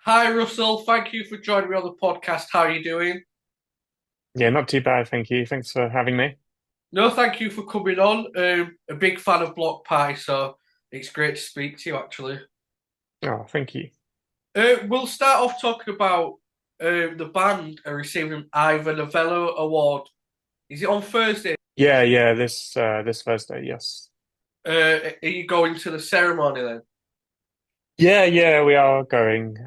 Hi, Russell. Thank you for joining me on the podcast. How are you doing? Yeah, not too bad, thank you. Thanks for having me. No, thank you for coming on. A big fan of Block Party, so it's great to speak to you, actually. Oh, thank you. We'll start off talking about the band are receiving an Ivor Novello award. Is it on Thursday? Yeah, this Thursday, yes. Are you going to the ceremony then? Yeah, we are going.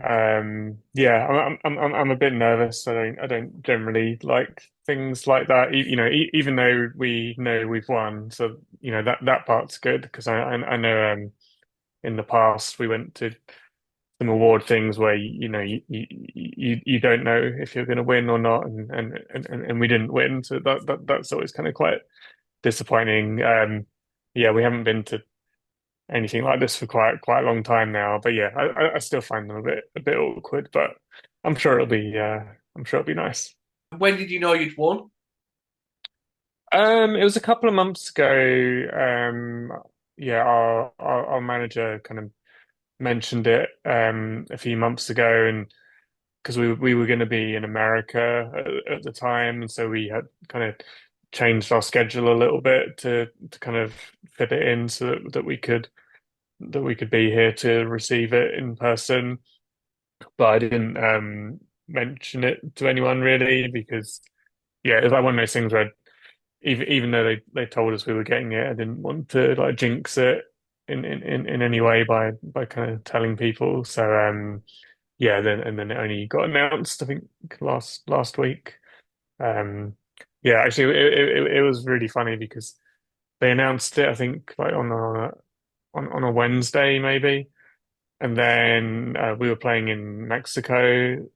Yeah, I'm a bit nervous. I don't generally like things like that. Even though we know we've won, so that part's good because I know in the past we went to some award things where you don't know if you're going to win or not, and we didn't win, so that's always kind of quite disappointing. Yeah, we haven't been to anything like this for quite a long time now. But yeah, I still find them a bit awkward, but I'm sure it'll be nice. When did you know you'd won? It was a couple of months ago. Yeah, our manager kind of mentioned it a few months ago, and because we were going to be in America at the time, and so we had kind of changed our schedule a little bit to kind of fit it in so that we could be here to receive it in person. But I didn't mention it to anyone really because yeah, it's like one of those things where even though they told us we were getting it, I didn't want to like jinx it in any way by kind of telling people. So yeah, then it only got announced I think last week. Um yeah, actually it was really funny because they announced it I think like on a Wednesday maybe. And then we were playing in Mexico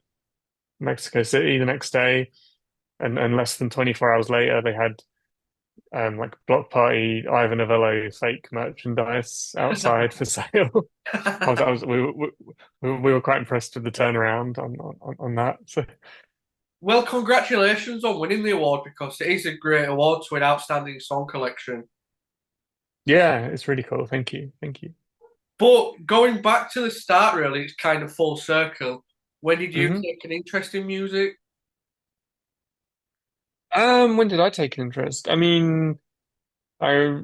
City the next day, and less than 24 hours later, they had like Block Party Ivor Novello fake merchandise outside for sale. I was we were quite impressed with the turnaround on that. So Well, congratulations on winning the award because it is a great award to an outstanding song collection. yeah, it's really cool. Thank you. But going back to the start, really, it's kind of full circle. When did you hmm take an interest in music? When did I take an interest? I mean, I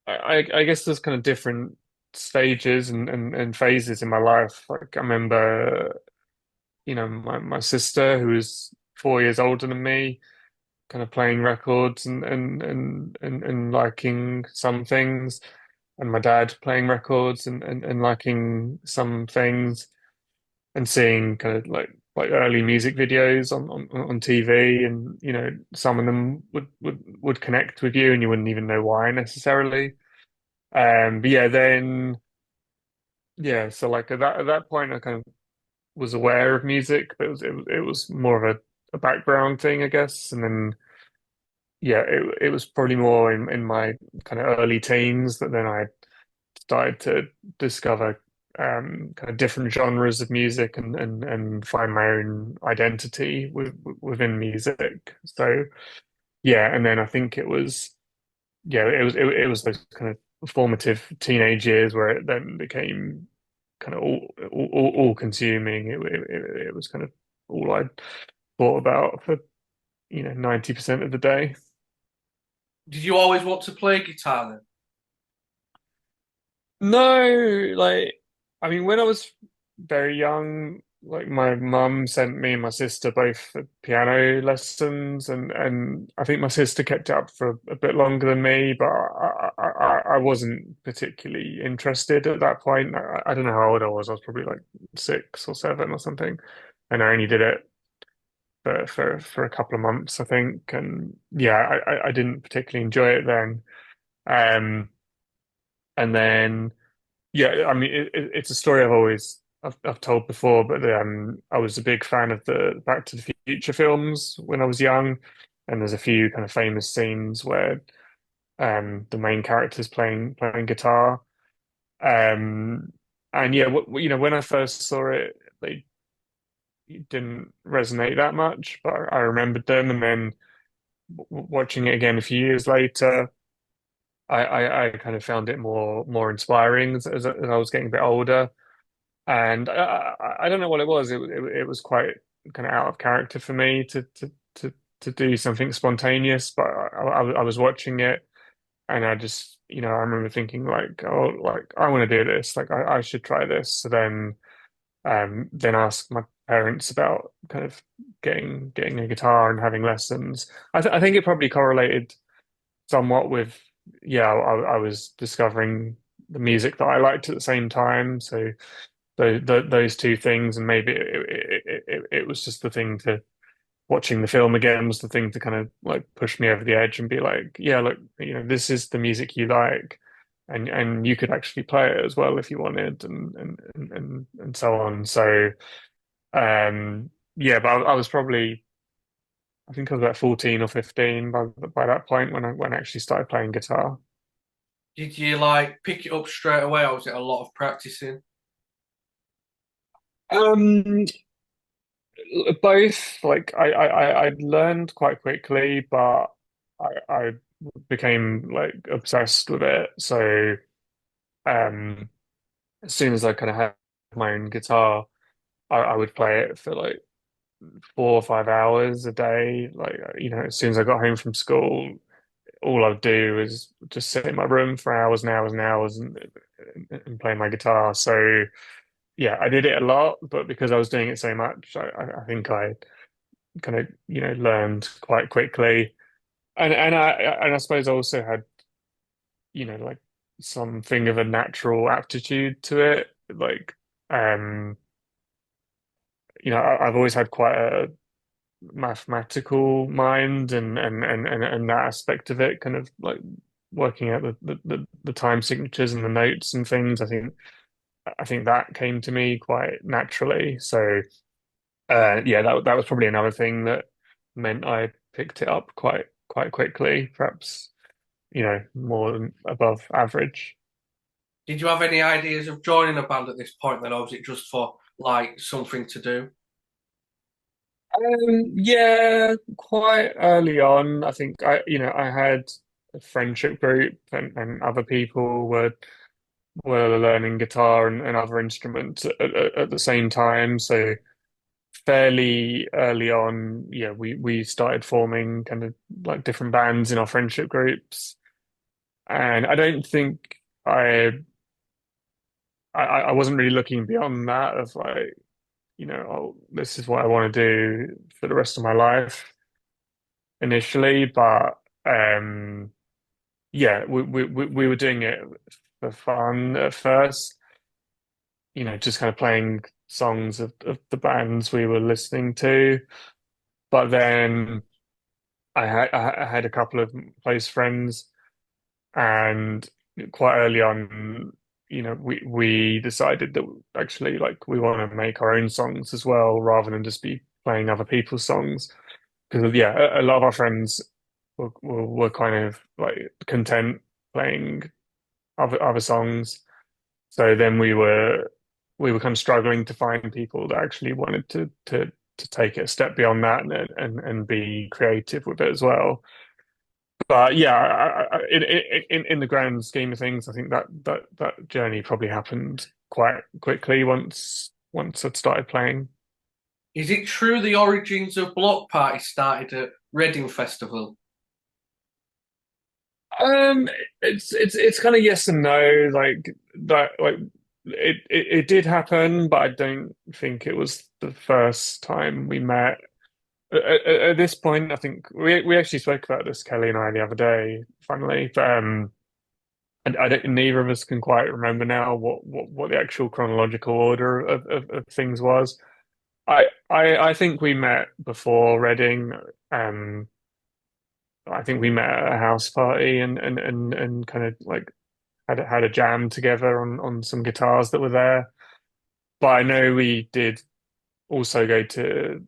I guess there's kind of different stages and phases in my life. Like I remember, my sister who was 4 years older than me, kind of playing records and liking some things, and my dad playing records and liking some things, and seeing kind of like early music videos on TV, and some of them would connect with you, and you wouldn't even know why necessarily. But yeah, then yeah, so like at that point, I kind of was aware of music, but it was more of a background thing, I guess. And then yeah, it was probably more in my kind of early teens that then I started to discover kind of different genres of music and find my own identity within music. So yeah, and then I think it was yeah, it was those kind of formative teenage years where it then became kind of all consuming. It was kind of all I thought about for 90% of the day. Did you always want to play guitar then? No, like I mean, when I was very young, like my mum sent me and my sister both for piano lessons, and I think my sister kept it up for a bit longer than me, but I wasn't particularly interested at that point. I don't know how old I was. I was probably like 6 or 7 or something, and I only did it for a couple of months, I think, and yeah, I didn't particularly enjoy it then. Um, and then. Yeah, I mean, it's a story I've told before, but I was a big fan of the Back to the Future films when I was young, and there's a few kind of famous scenes where the main character's playing guitar, um, and yeah, when I first saw it, they didn't resonate that much, but I remembered them, and then watching it again a few years later. I kind of found it more inspiring as I was getting a bit older. and I don't know what it was. It was quite kind of out of character for me to do something spontaneous. But I was watching it, and I just I remember thinking like, oh, like I want to do this. Like I should try this. So then asked my parents about kind of getting a guitar and having lessons. I think it probably correlated somewhat with I was discovering the music that I liked at the same time. So those two things, and maybe it was just the thing to watching the film again was the thing to kind of like push me over the edge and be like, yeah, look, this is the music you like, and you could actually play it as well if you wanted, and so on. So yeah, but I was probably I think I was about 14 or 15 by that point when I actually started playing guitar. Did you like pick it up straight away, or was it a lot of practicing? Um, Both. Like I learned quite quickly, but I became like obsessed with it. So um, as soon as I kind of had my own guitar, I would play it for like 4 or 5 hours a day. Like as soon as I got home from school, all I'd do is just sit in my room for hours and hours and hours and play my guitar. So yeah, I did it a lot, but because I was doing it so much, I think I kind of learned quite quickly, and I suppose I also had like something of a natural aptitude to it. Like um, I've always had quite a mathematical mind, and that aspect of it, kind of like working out the time signatures and the notes and things. I think that came to me quite naturally. So yeah, that was probably another thing that meant I picked it up quite quickly, perhaps more than above average. Did you have any ideas of joining a band at this point then, or was it just for like something to do? Yeah, quite early on, I think I had a friendship group, and other people were learning guitar and other instruments at the same time. So fairly early on, yeah, we started forming kind of like different bands in our friendship groups. And I don't think I wasn't really looking beyond that of like, oh, this is what I want to do for the rest of my life initially. But um yeah, we were doing it for fun at first, just kind of playing songs of the bands we were listening to. But then I had a couple of close friends, and quite early on, we decided that actually like we want to make our own songs as well, rather than just be playing other people's songs. Because yeah, a lot of our friends were kind of like content playing other songs. So then we were kind of struggling to find people that actually wanted to take it a step beyond that and be creative with it as well. But yeah, in the grand scheme of things, I think that journey probably happened quite quickly once I'd started playing. Is it true the origins of Bloc Party started at Reading Festival? Um, it's kind of yes and no. Like that, like it did happen, but I don't think it was the first time we met. At this point, I think we actually spoke about this, Kelly and I, the other day, funnily. But and I don't, neither of us can quite remember now what the actual chronological order of things was. I think we met before Reading. Um, I think we met at a house party and kind of like had a jam together on some guitars that were there. But I know we did also go to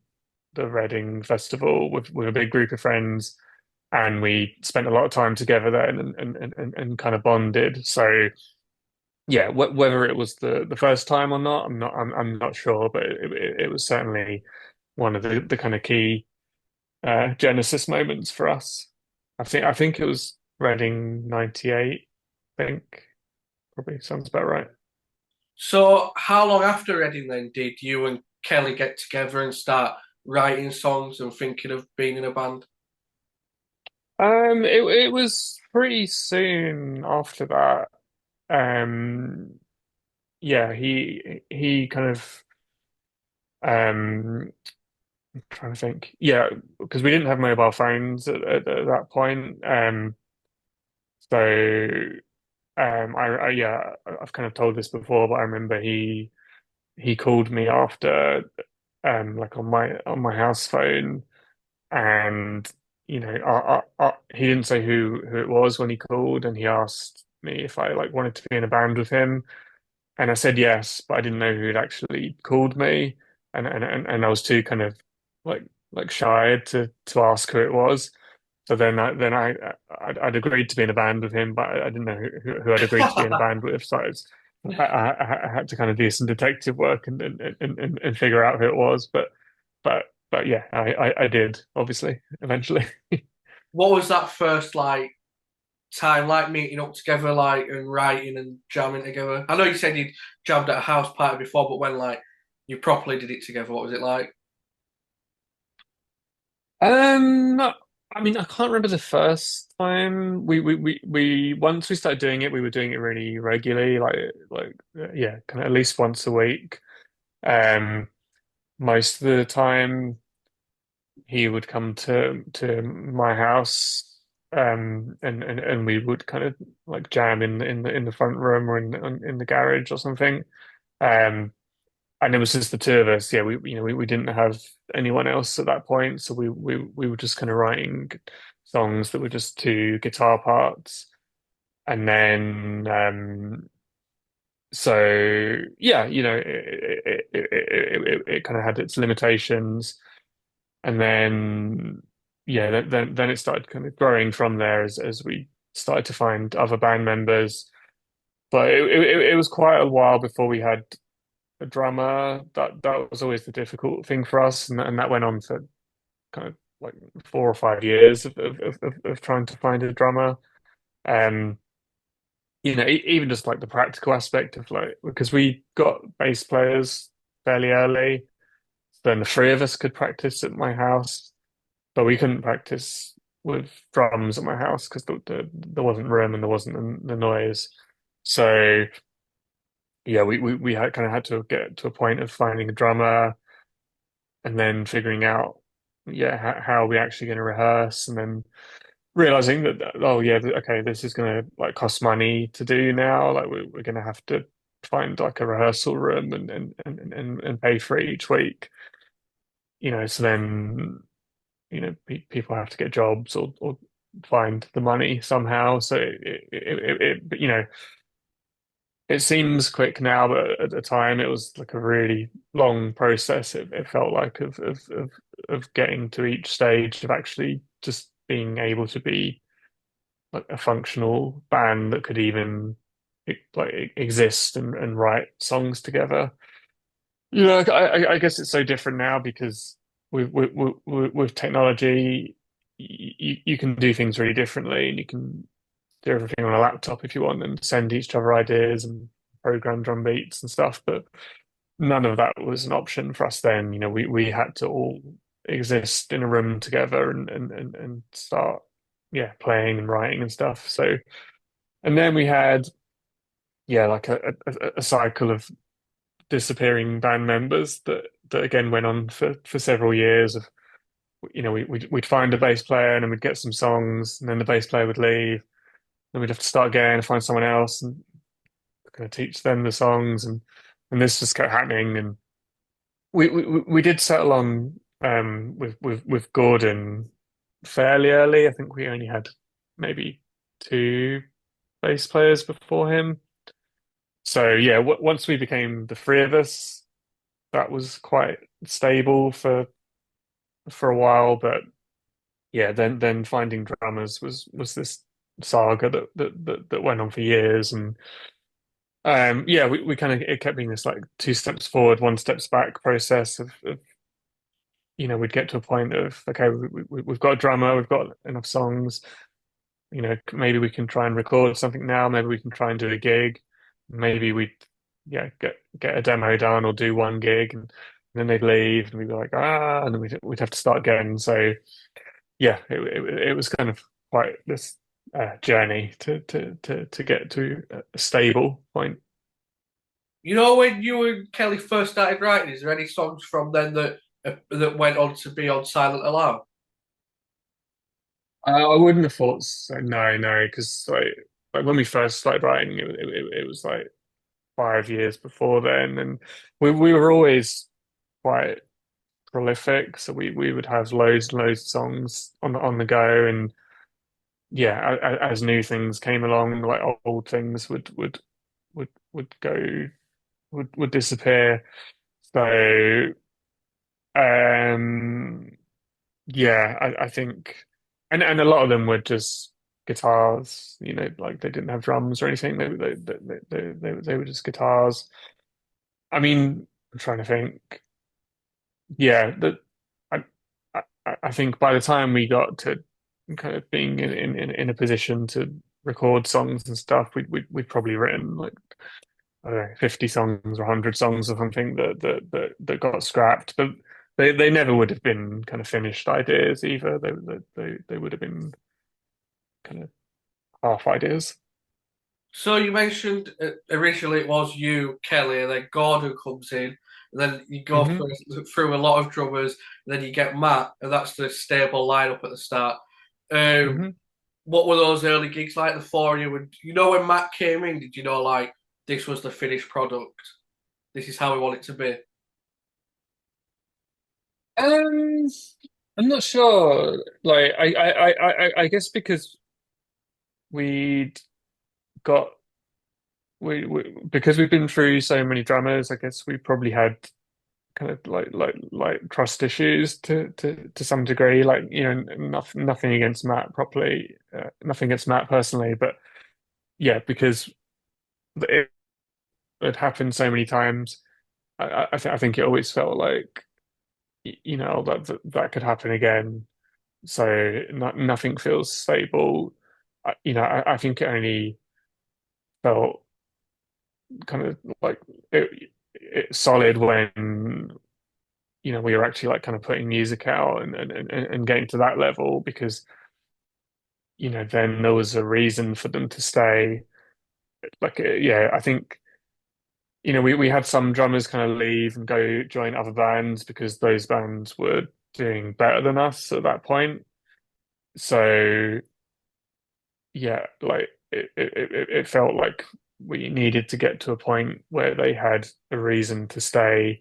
the Reading Festival with a big group of friends, and we spent a lot of time together then and kind of bonded. So yeah, whether it was the first time or not, I'm not sure, but it was certainly one of the kind of key Genesis moments for us. I think it was Reading '98. I think probably sounds about right. So, how long after Reading then did you and Kelly get together and start writing songs and thinking of being in a band? It was pretty soon after that. Um, yeah, he kind of I'm trying to think. Yeah, because we didn't have mobile phones at that point. So I yeah, I've kind of told this before, but I remember he called me after like on my house phone, and he didn't say who it was when he called, and he asked me if I like wanted to be in a band with him. And I said yes, but I didn't know who had actually called me, and I was too kind of like shy to ask who it was. So I'd agreed to be in a band with him, but I didn't know who I'd agreed to be in a band with. So I had to kind of do some detective work and figure out who it was. But yeah, I did obviously eventually. What was that first like time like meeting up together like and writing and jamming together? I know you said you'd jammed at a house party before, but when like you properly did it together, what was it like? I mean, I can't remember the first time we once we started doing it, we were doing it really regularly, yeah, kind of at least once a week. Um, most of the time he would come to my house, and we would kind of like jam in the front room or in the garage or something. Um, and it was just the two of us. Yeah, we didn't have anyone else at that point, so we were just kind of writing songs that were just two guitar parts, and then so yeah, it kind of had its limitations, and then yeah, then it started kind of growing from there as we started to find other band members. But it was quite a while before we had a drummer. That was always the difficult thing for us, and that went on for kind of like 4 or 5 years of trying to find a drummer. Um, even just like the practical aspect of like because we got bass players fairly early, then the three of us could practice at my house, but we couldn't practice with drums at my house because there wasn't room and there wasn't the noise. So yeah, we had kind of had to get to a point of finding a drummer and then figuring out yeah how are we actually going to rehearse, and then realizing that oh yeah, okay, this is going to like cost money to do now, like we're going to have to find like a rehearsal room and pay for it each week, so then people have to get jobs or find the money somehow. So it seems quick now, but at the time it was like a really long process. It felt like of getting to each stage of actually just being able to be like a functional band that could even like exist and write songs together. I guess it's so different now because with technology, you can do things really differently, and you can do everything on a laptop if you want, and send each other ideas and program drum beats and stuff. But none of that was an option for us then. We had to all exist in a room together and start, yeah, playing and writing and stuff. So, and then we had, yeah, like a cycle of disappearing band members that again went on for several years of we'd find a bass player and then we'd get some songs and then the bass player would leave, then we'd have to start again and find someone else and kind of teach them the songs, and this just kept happening, and we did settle on with Gordon fairly early. I think we only had maybe two bass players before him. So yeah, once we became the three of us, that was quite stable for a while. But yeah, then finding drummers was this saga that went on for years, and yeah, we kind of it kept being this like two steps forward, one steps back process of we'd get to a point of okay, we've got a drummer, we've got enough songs, maybe we can try and record something now, maybe we can try and do a gig, maybe we yeah, get a demo done or do one gig, and then they'd leave, and we'd be like, ah, and then we'd have to start again. So yeah, it was kind of quite this journey to get to a stable point. You know, when you and Kelly first started writing, is there any songs from then that went on to be on Silent Alarm? I wouldn't have thought so. No, no, because like when we first started writing, it was like 5 years before then, and we were always quite prolific, so we would have loads and loads of songs on the go, and yeah, as new things came along, like old things would go would disappear. So um yeah, I think and a lot of them were just guitars, like they didn't have drums or anything. They were just guitars. I mean, I'm trying to think. Yeah, I, I think by the time we got to kind of being in a position to record songs and stuff, we'd probably written like I don't know, 50 songs or 100 songs or something that got scrapped, but they never would have been kind of finished ideas either. They would have been kind of half ideas. So you mentioned originally it was you, Kelly, and then Gordon comes in, and then you go Hmm. through a lot of drummers, and then you get Matt, and that's the stable lineup at the start. Um, Hmm. what were those early gigs like, the four of you? And you know when Matt came in, did you know like this was the finished product? This is how we want it to be. Um, I'm not sure. Like, I guess because we'd got because we've been through so many drummers, I guess we probably had kind of like trust issues to some degree. Like, nothing against Matt properly, nothing against Matt personally, but yeah, because it had happened so many times. I think it always felt like that could happen again. So nothing feels stable. I think it only felt kind of like it solid when we were actually like kind of putting music out and getting to that level because then there was a reason for them to stay. Like yeah, I think we had some drummers kind of leave and go join other bands because those bands were doing better than us at that point. So yeah, like it felt like we needed to get to a point where they had a reason to stay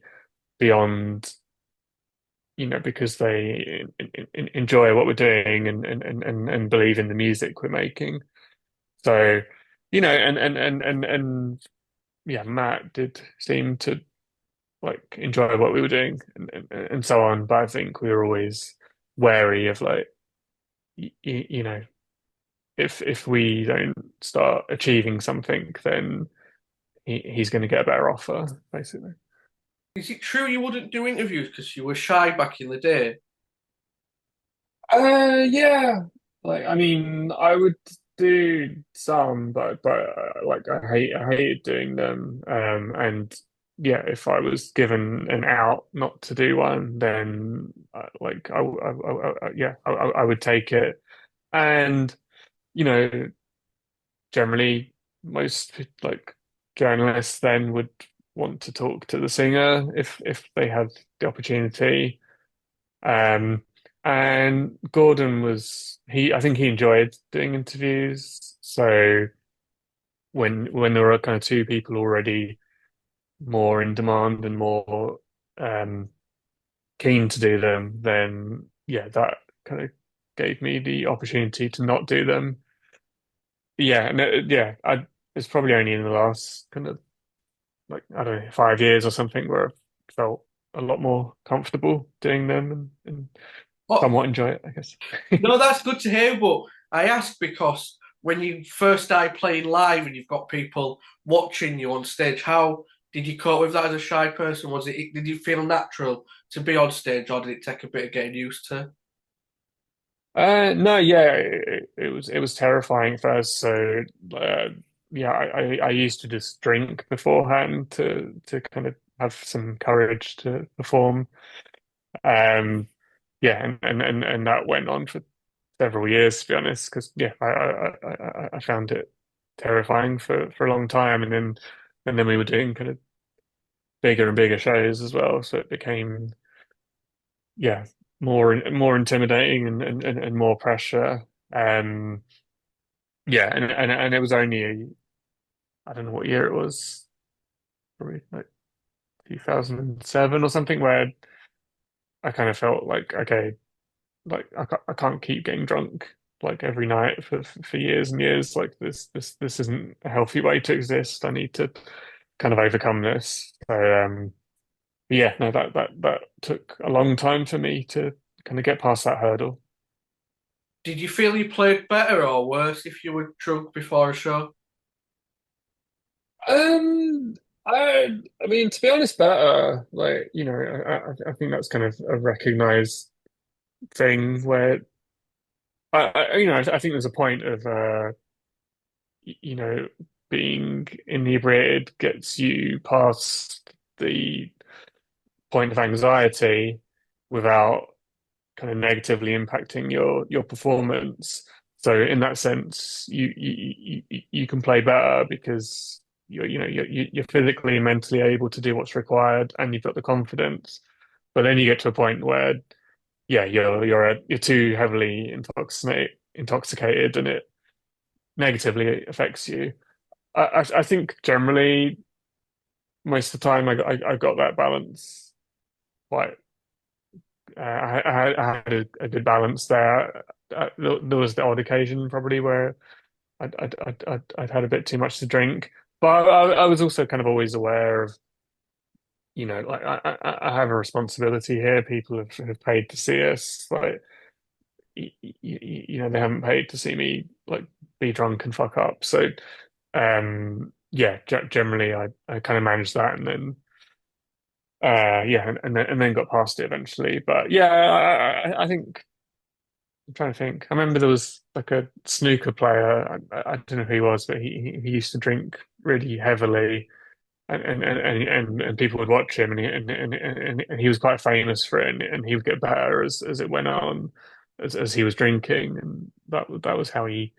beyond, because they enjoy what we're doing and believe in the music we're making. So, and yeah, Matt did seem to like enjoy what we were doing and so on. But I think we were always wary of like, if we don't start achieving something, then he's going to get a better offer, basically. Is it true you wouldn't do interviews because you were shy back in the day? Yeah. Like, I mean, I would do some, but like, I hated doing them. And yeah, if I was given an out not to do one, then like, yeah, I would take it. And you know, generally, most like journalists then would want to talk to the singer if they had the opportunity. Um, and Gordon I think he enjoyed doing interviews. So when there were kind of two people already more in demand and more um, keen to do them, then yeah, that kind of gave me the opportunity to not do them. Yeah, no, yeah, it's probably only in the last kind of like I don't know 5 years or something where I felt a lot more comfortable doing them and Oh, somewhat enjoy it, I guess. no, that's good to hear. But I ask because when you first started playing live and you've got people watching you on stage, how did you cope with that as a shy person? Did you feel natural to be on stage, or did it take a bit of getting used to? No, yeah, it was terrifying at first. So yeah, I used to just drink beforehand to kind of have some courage to perform. Um, yeah, and that went on for several years, to be honest, because yeah, I found it terrifying for a long time, and then we were doing kind of bigger and bigger shows as well, so it became yeah more intimidating and more pressure. Um, yeah, and it was only I don't know what year it was, probably like 2007 or something, where I kind of felt like okay, like I can't keep getting drunk like every night for years and years. Like this isn't a healthy way to exist. I need to kind of overcome this. So yeah, no, that took a long time for me to kind of get past that hurdle. Did you feel you played better or worse if you were drunk before a show? Um, I mean, to be honest, better. Like, you know, I think that's kind of a recognized thing where I think there's a point of you know, being inebriated gets you past the point of anxiety without kind of negatively impacting your performance. So in that sense, you can play better because you're physically and mentally able to do what's required, and you've got the confidence. But then you get to a point where yeah, you're too heavily intoxicated, and it negatively affects you. I think generally most of the time I got that balance quite. I had a good balance there. There was the odd occasion probably where I'd had a bit too much to drink, but I was also kind of always aware of, like I have a responsibility here. People have paid to see us. Like, they haven't paid to see me like be drunk and fuck up. So, yeah, generally I kind of managed that, and then yeah, and then got past it eventually. But yeah, I think I'm trying to think. I remember there was like a snooker player. I don't know who he was, but he used to drink really heavily, and people would watch him, and he was quite famous for it, and he would get better as it went on, as he was drinking, and that was how he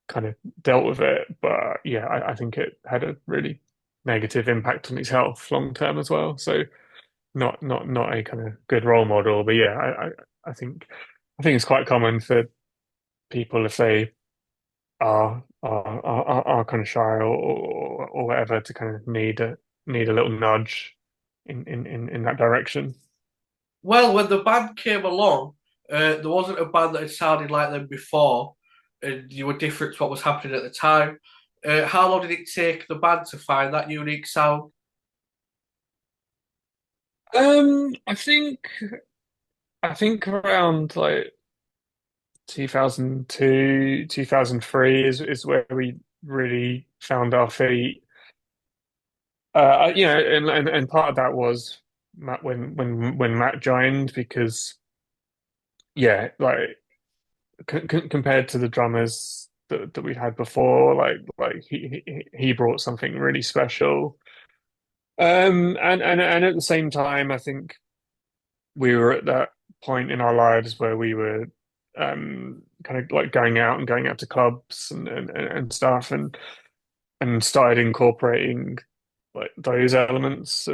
kind of dealt with it. But yeah, I think it had a really negative impact on his health long term as well. So not a kind of good role model. But yeah, I think it's quite common for people if they are kind of shy or whatever to kind of need a little nudge in that direction. Well, when the band came along, there wasn't a band that had sounded like them before, and you were different to what was happening at the time. How long did it take the band to find that unique sound? I think around like 2002, 2003 is where we really found our feet. And part of that was Matt when Matt joined because yeah, like compared to the drummers that we had before, like he brought something really special. And at the same time, I think we were at that point in our lives where we were kind of like going out to clubs and stuff and started incorporating like those elements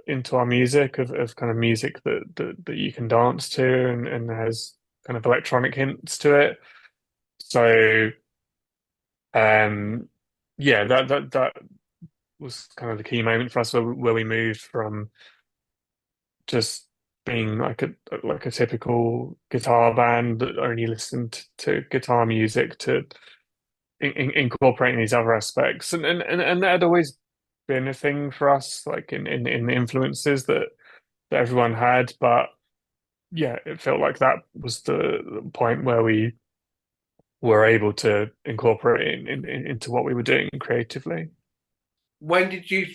into our music of kind of music that you can dance to and has kind of electronic hints to it. So yeah, that was kind of the key moment for us where we moved from just being like a typical guitar band that only listened to guitar music to incorporating these other aspects, and that had always been a thing for us, like in the influences that everyone had. But yeah, it felt like that was the point where we were able to incorporate it into what we were doing creatively. When did you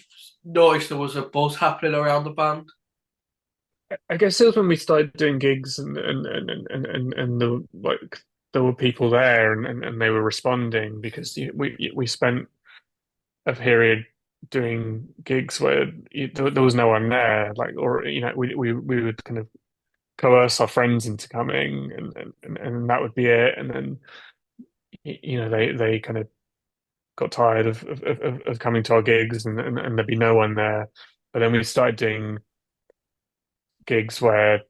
notice there was a buzz happening around the band? I guess it was when we started doing gigs and the like there were people there and they were responding because we spent a period doing gigs where there was no one there, like, or we would kind of coerce our friends into coming, and that would be it. And then they kind of got tired of coming to our gigs, and there'd be no one there. But then we started doing gigs where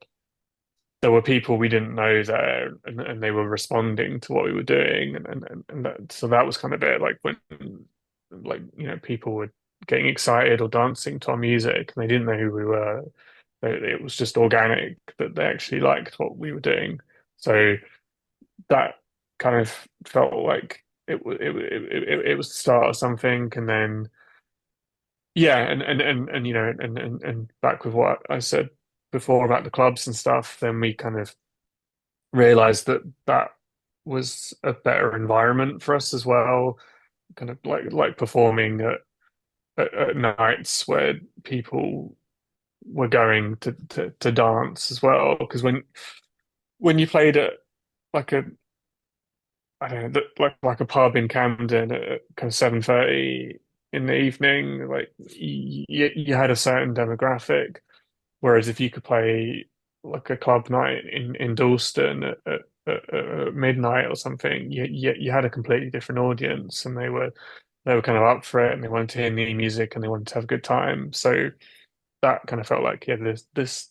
there were people we didn't know there, and they were responding to what we were doing, so that was kind of it. Like when, like people were getting excited or dancing to our music, and they didn't know who we were. It was just organic that they actually liked what we were doing. So that kind of felt like it was the start of something, and then yeah, and back with what I said before about the clubs and stuff, then we kind of realized that that was a better environment for us as well, kind of like performing at nights where people were going to dance as well. Because when you played at like a I don't know, like a pub in Camden at kind of 7:30 in the evening, like you had a certain demographic. Whereas if you could play like a club night in Dalston at midnight or something, you had a completely different audience, and they were kind of up for it, and they wanted to hear new music, and they wanted to have a good time. So that kind of felt like, yeah, this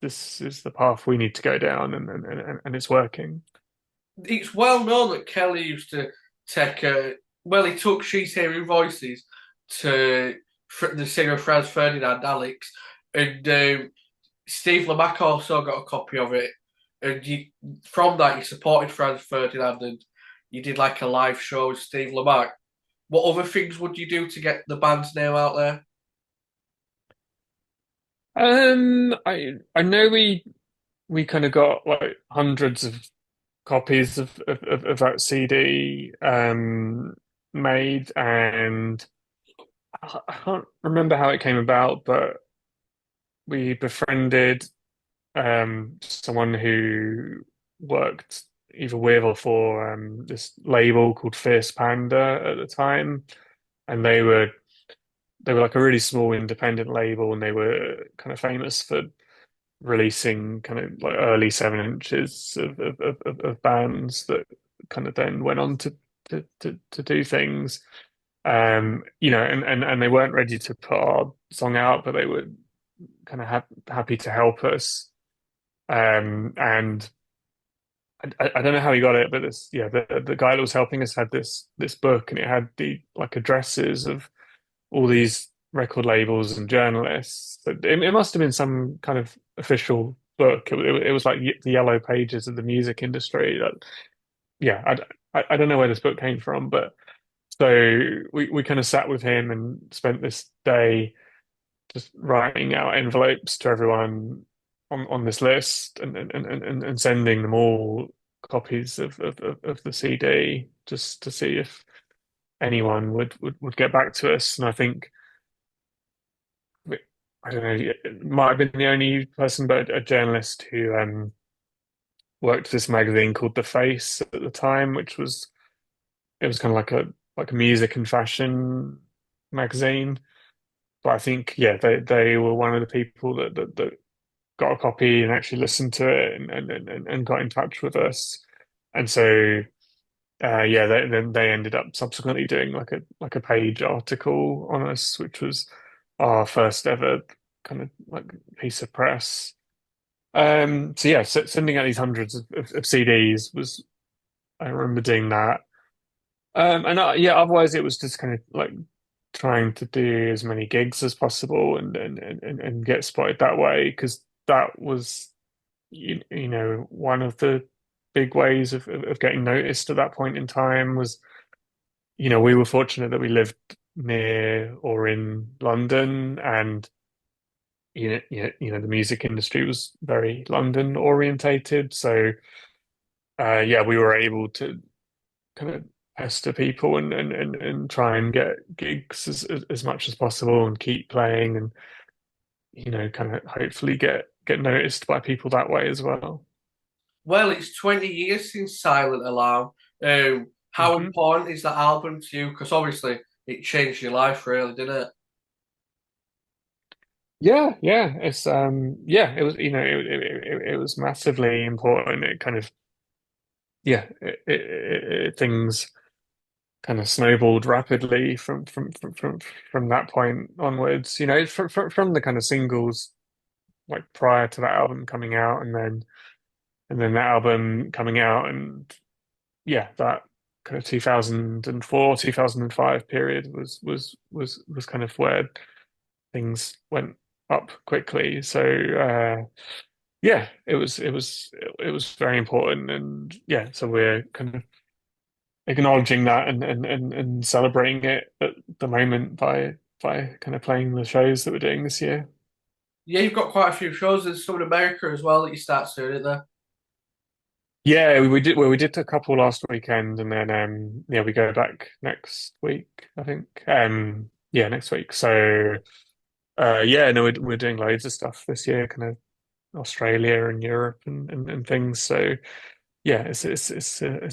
is the path we need to go down, and it's working. It's well known that Kelly used to take well, he took She's Hearing Voices to the singer Franz Ferdinand, Alex, and Steve Lamacq also got a copy of it. And from that, you supported Franz Ferdinand, and you did like a live show with Steve Lamacq. What other things would you do to get the band's name out there? I know we kind of got like hundreds of copies of that CD made, and I can't remember how it came about, but we befriended someone who worked either with or for this label called Fierce Panda at the time, and they were like a really small independent label, and they were kind of famous for releasing kind of like early 7 inches of bands that kind of then went on to do things. And they weren't ready to put our song out, but they were kind of happy to help us. And I don't know how he got it, but the guy that was helping us had this book, and it had the like addresses of all these record labels and journalists. It must have been some kind of official book. It was like the yellow pages of the music industry. That yeah, I don't know where this book came from, but so we kind of sat with him and spent this day just writing out envelopes to everyone on this list, and sending them all copies of the CD just to see if anyone would get back to us. And I think I don't know, it might have been the only person, but a journalist who worked at this magazine called The Face at the time, which was it was kind of like a music and fashion magazine. But I think yeah, they were one of the people that got a copy and actually listened to it, and got in touch with us. And so yeah, they ended up subsequently doing like a page article on us, which was our first ever kind of like piece of press. So yeah, sending out these hundreds of CDs was I remember doing that. And yeah, otherwise it was just kind of like trying to do as many gigs as possible, and get spotted that way, because that was one of the big ways of getting noticed at that point in time was we were fortunate that we lived near or in London, and the music industry was very London orientated. So yeah, we were able to kind of pester people, and try and get gigs as much as possible, and keep playing, and kind of hopefully get noticed by people that way as well. Well, it's 20 years since Silent Alarm. How Hmm. important is that album to you? Because obviously it changed your life, really, didn't it? Yeah, yeah. It's yeah, it was it was massively important. It kind of yeah, things kind of snowballed rapidly from that point onwards. From the kind of singles like prior to that album coming out, and then that album coming out, and yeah, that kind of 2004, 2005 period was kind of where things went up quickly. So yeah, it was very important, and yeah, so we're kind of acknowledging that and celebrating it at the moment by kind of playing the shows that we're doing this year. Yeah, you've got quite a few shows. There's some in America as well that you start doing it there. Yeah, we did we did a couple last weekend, and then yeah, we go back next week, I think. Yeah, next week. So yeah, no, we're doing loads of stuff this year, kind of Australia and Europe and things. So yeah, it's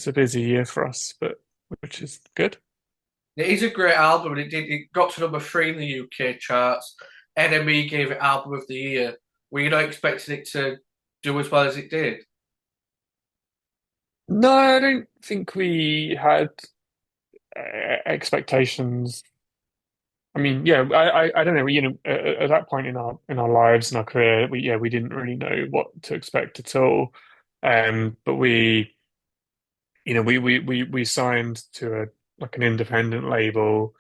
a busy year for us, but which is good. It is a great album, and it got to number 3 in the UK charts. NME gave it Album of the Year. Were you not expecting it to do as well as it did? No, I don't think we had expectations. I mean, yeah, I don't know. At that point in our lives and our career, we didn't really know what to expect at all. But we signed to a like an independent label,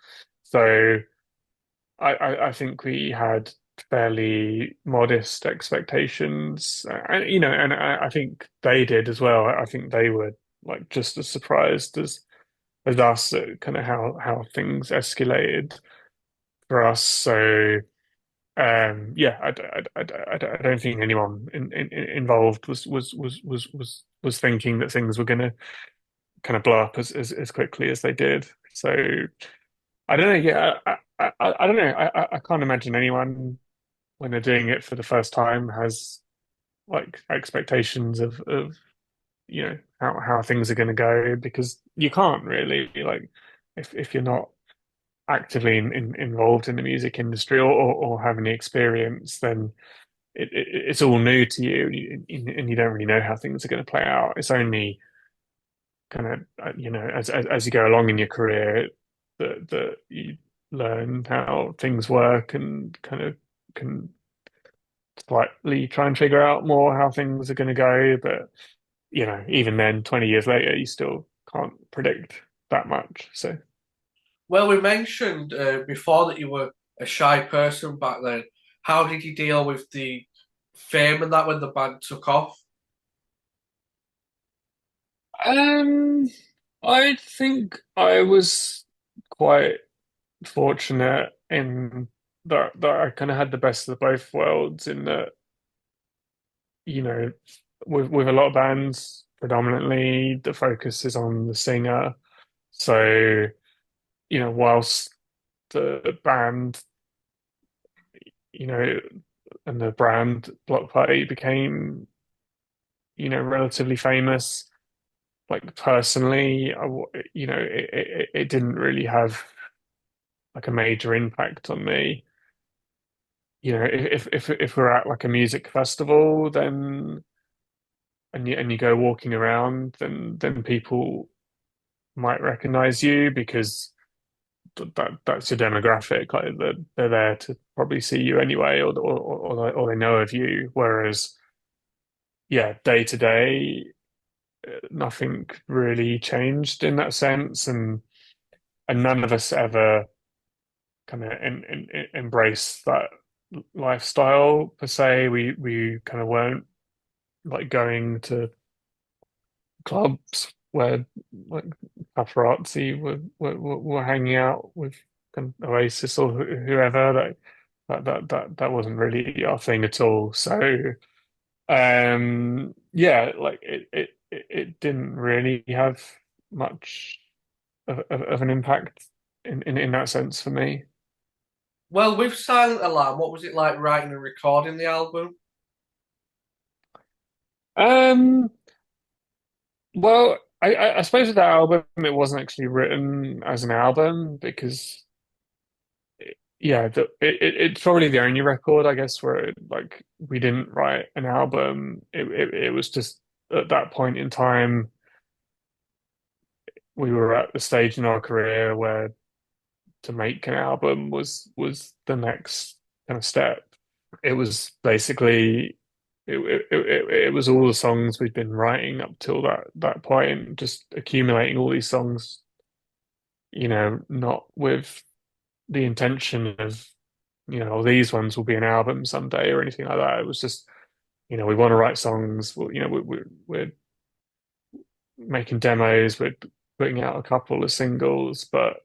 so I think we had fairly modest expectations, and I think they did as well. I think they were like just as surprised as us at kind of how things escalated for us. So yeah, I don't think anyone involved was thinking that things were going to kind of blow up as quickly as they did. So I don't know. Yeah, I don't know. I can't imagine anyone when they're doing it for the first time has like expectations of how things are going to go, because you can't really like if you're not actively involved in the music industry, or have any experience, then it's all new to you, and you don't really know how things are going to play out. It's only kind of as you go along in your career that you learn how things work, and kind of can slightly try and figure out more how things are going to go. But even then, 20 years later, you still can't predict that much. So. Well, we mentioned before that you were a shy person back then. How did you deal with the fame and that when the band took off? Um, I think I was quite fortunate in that I kind of had the best of both worlds, in that, you know, with a lot of bands, predominantly the focus is on the singer. So, whilst the band, you know, and the brand Block Party became, relatively famous, like personally, it didn't really have like a major impact on me. If we're at like a music festival, then and you go walking around, then people might recognize you, because that's your demographic. Like they're there to probably see you anyway, or they know of you. Whereas, yeah, day to day, nothing really changed in that sense, and none of us ever kind of embrace that lifestyle per se. We kind of weren't like going to clubs where like paparazzi were hanging out with kind of Oasis or whoever. That wasn't really our thing at all. So yeah, like it didn't really have much of an impact in that sense for me. Well, with Silent Alarm, what was it like writing and recording the album? Um, well, I suppose with that album, it wasn't actually written as an album, because yeah, it's probably the only record, I guess, where like we didn't write an album. It was just at that point in time we were at the stage in our career where to make an album was the next kind of step. It was basically it was all the songs we'd been writing up till that point, just accumulating all these songs, not with the intention of, these ones will be an album someday or anything like that. It was just, we want to write songs. Well, we're making demos, we're putting out a couple of singles, but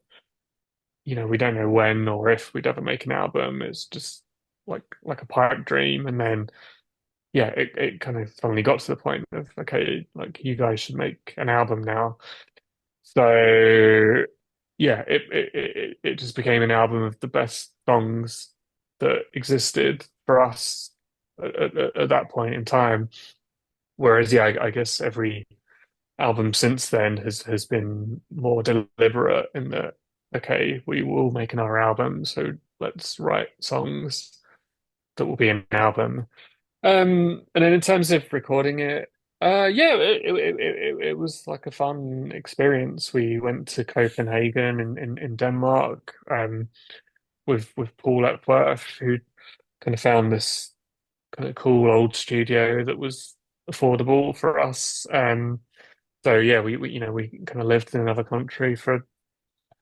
we don't know when or if we'd ever make an album. It's just like a pipe dream. And then yeah, it kind of finally got to the point of, okay, like you guys should make an album now. So yeah, it just became an album of the best songs that existed for us at that point in time. Whereas yeah, I guess every album since then has been more deliberate in that, okay, we will make another album, so let's write songs that will be an album. And then in terms of recording it, yeah, it was like a fun experience. We went to Copenhagen in Denmark, with Paul Epworth, who kind of found this kind of cool old studio that was affordable for us. So yeah, we kind of lived in another country for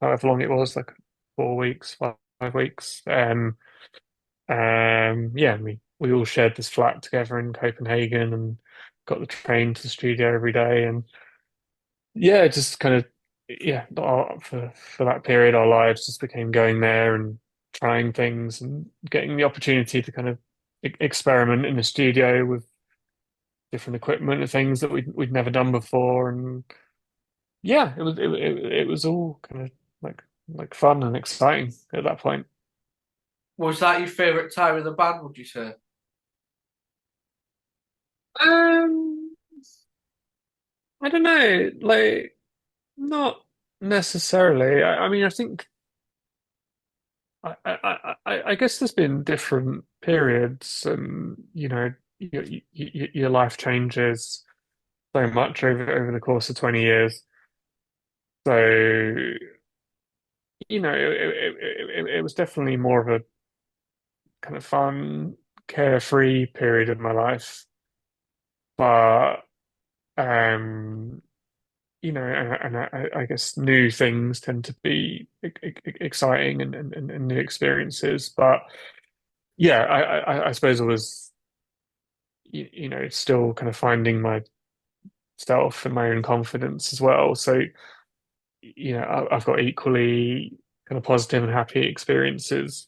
however long it was, like 4 weeks, 5 weeks. Yeah, we all shared this flat together in Copenhagen and got the train to the studio every day. And yeah, just kind of yeah, for that period, our lives just became going there and trying things and getting the opportunity to kind of experiment in the studio with different equipment and things that we'd never done before. And yeah, it was all kind of like fun and exciting at that point. Was that your favourite time of the band, would you say? Um, I don't know, like not necessarily. I mean, I think I guess there's been different periods, and your life changes so much over the course of 20 years. So it was definitely more of a kind of fun, carefree period of my life. But um, and I guess new things tend to be exciting and new experiences. But yeah, I suppose it was still kind of finding myself and my own confidence as well. So I've got equally kind of positive and happy experiences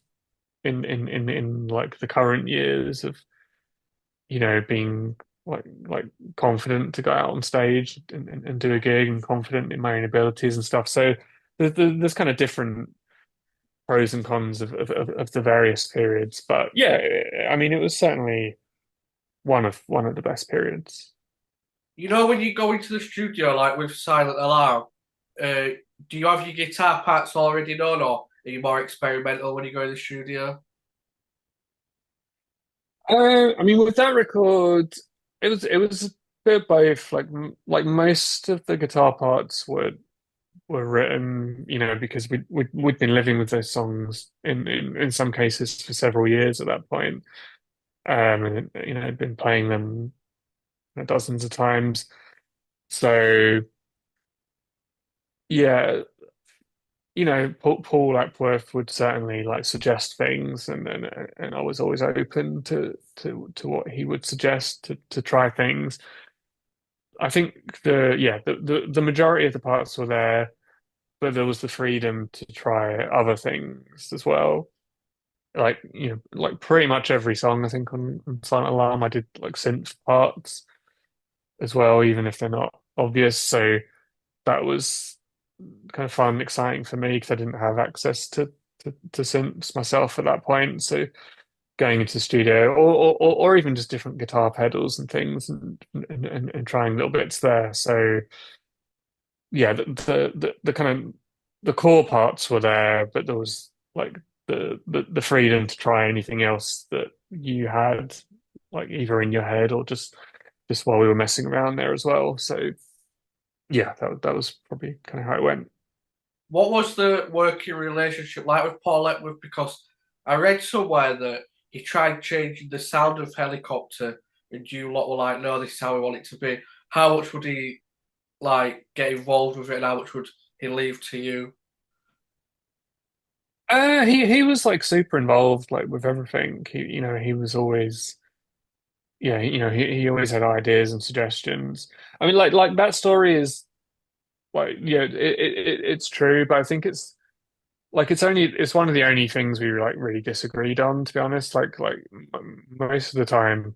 in like the current years of being like confident to go out on stage and do a gig and confident in my own abilities and stuff. So there's kind of different pros and cons of the various periods. But yeah, I mean, it was certainly one of the best periods. You know, when you go into the studio, like with Silent Alarm, uh, do you have your guitar parts already done, or are you more experimental when you go in the studio? I mean, with that record, it was a bit of both. Like most of the guitar parts were written, because we'd been living with those songs in some cases for several years at that point. And had been playing them dozens of times. So yeah, Paul Epworth would certainly like suggest things, and I was always open to what he would suggest to try things. I think the majority of the parts were there, but there was the freedom to try other things as well. Like like pretty much every song I think on Silent Alarm I did like synth parts as well, even if they're not obvious. So that was kind of fun, exciting for me because I didn't have access to synths myself at that point. So going into the studio, or even just different guitar pedals and things, and trying little bits there. So yeah, the kind of the core parts were there, but there was like the freedom to try anything else that you had, like either in your head or just while we were messing around there as well. So yeah, that was probably kind of how it went. What was the working relationship like with Paul Epworth? Because I read somewhere that he tried changing the sound of Helicopter, and you lot were like, "No, this is how we want it to be." How much would he like get involved with it, and how much would he leave to you? He was like super involved like with everything. He was always yeah, he always had ideas and suggestions. I mean, like that story is like yeah, it's true, but I think like it's one of the only things we like really disagreed on, to be honest. Most of the time,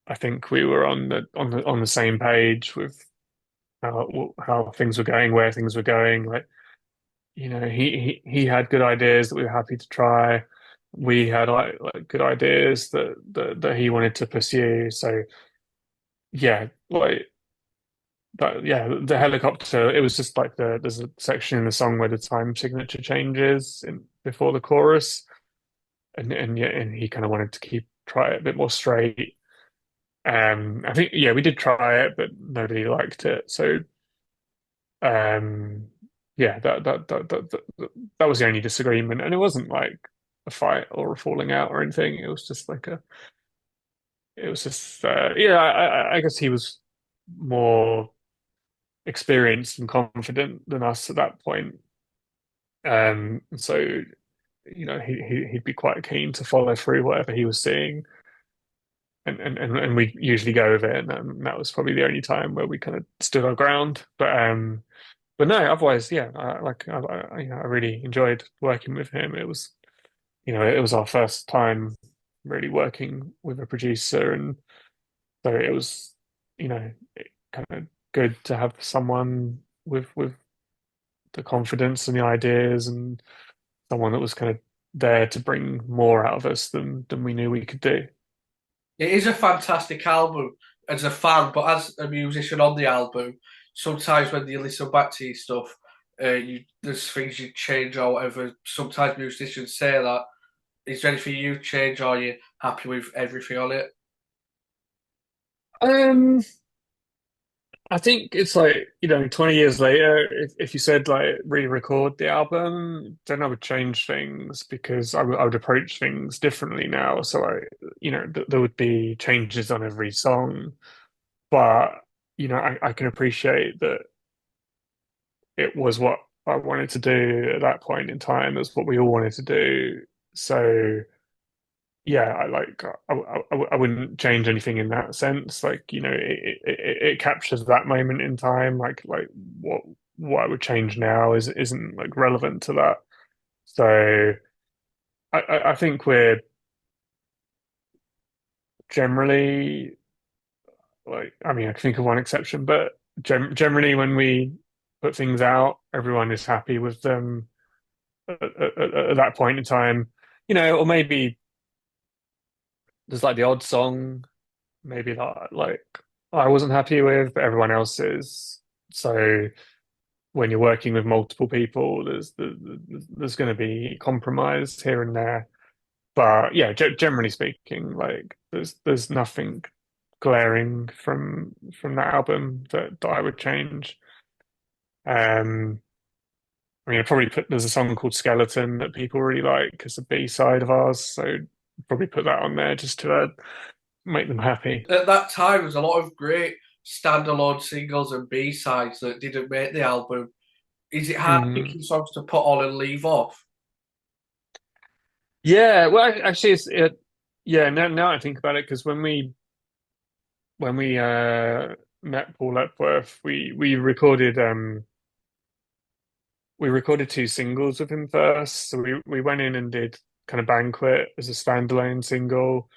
I think we were on the same page with how things were going, where things were going. Like he had good ideas that we were happy to try. We had like good ideas that he wanted to pursue. So yeah, like but yeah, the helicopter, it was just like there's a section in the song where the time signature changes before the chorus, and yeah, and he kind of wanted to try it a bit more straight. I think yeah, we did try it, but nobody liked it. So um, yeah, that was the only disagreement, and it wasn't like a fight or a falling out or anything. It was just it was just yeah, I guess he was more experienced and confident than us at that point. So he'd be quite keen to follow through whatever he was seeing, and we usually go with it, and that was probably the only time where we kind of stood our ground. But no, otherwise, yeah, I really enjoyed working with him. It was our first time really working with a producer, and so it was kind of good to have someone with the confidence and the ideas and someone that was kind of there to bring more out of us than we knew we could do. It is a fantastic album as a fan, but as a musician on the album, sometimes when you listen back to your stuff, there's things you change or whatever. Sometimes musicians say that. Is there anything you change, or are you happy with everything on it? Um, I think it's like, 20 years later, if you said like re-record the album, then I would change things because I would approach things differently now. So there would be changes on every song, but I can appreciate that it was what I wanted to do at that point in time. It's what we all wanted to do. So yeah, I wouldn't change anything in that sense. Like, it captures that moment in time. Like what I would change now isn't like relevant to that. So I think we're generally like, I mean, I can think of one exception, but generally when we put things out, everyone is happy with them at that point in time. Or maybe there's like the odd song maybe that like I wasn't happy with, but everyone else is. So when you're working with multiple people, there's going to be compromise here and there. But yeah, generally speaking, like there's nothing glaring from that album that I would change. Um, I mean, I probably put there's a song called Skeleton that people really like as a B side of ours, so probably put that on there just to make them happy. At that time, there was a lot of great standalone singles and B-sides that didn't make the album. Is it hard Mm. picking songs to put on and leave off? Yeah, well, actually, yeah. Now I think about it, because when we met Paul Epworth, we recorded two singles with him first. So we went in and did kind of Banquet as a standalone single,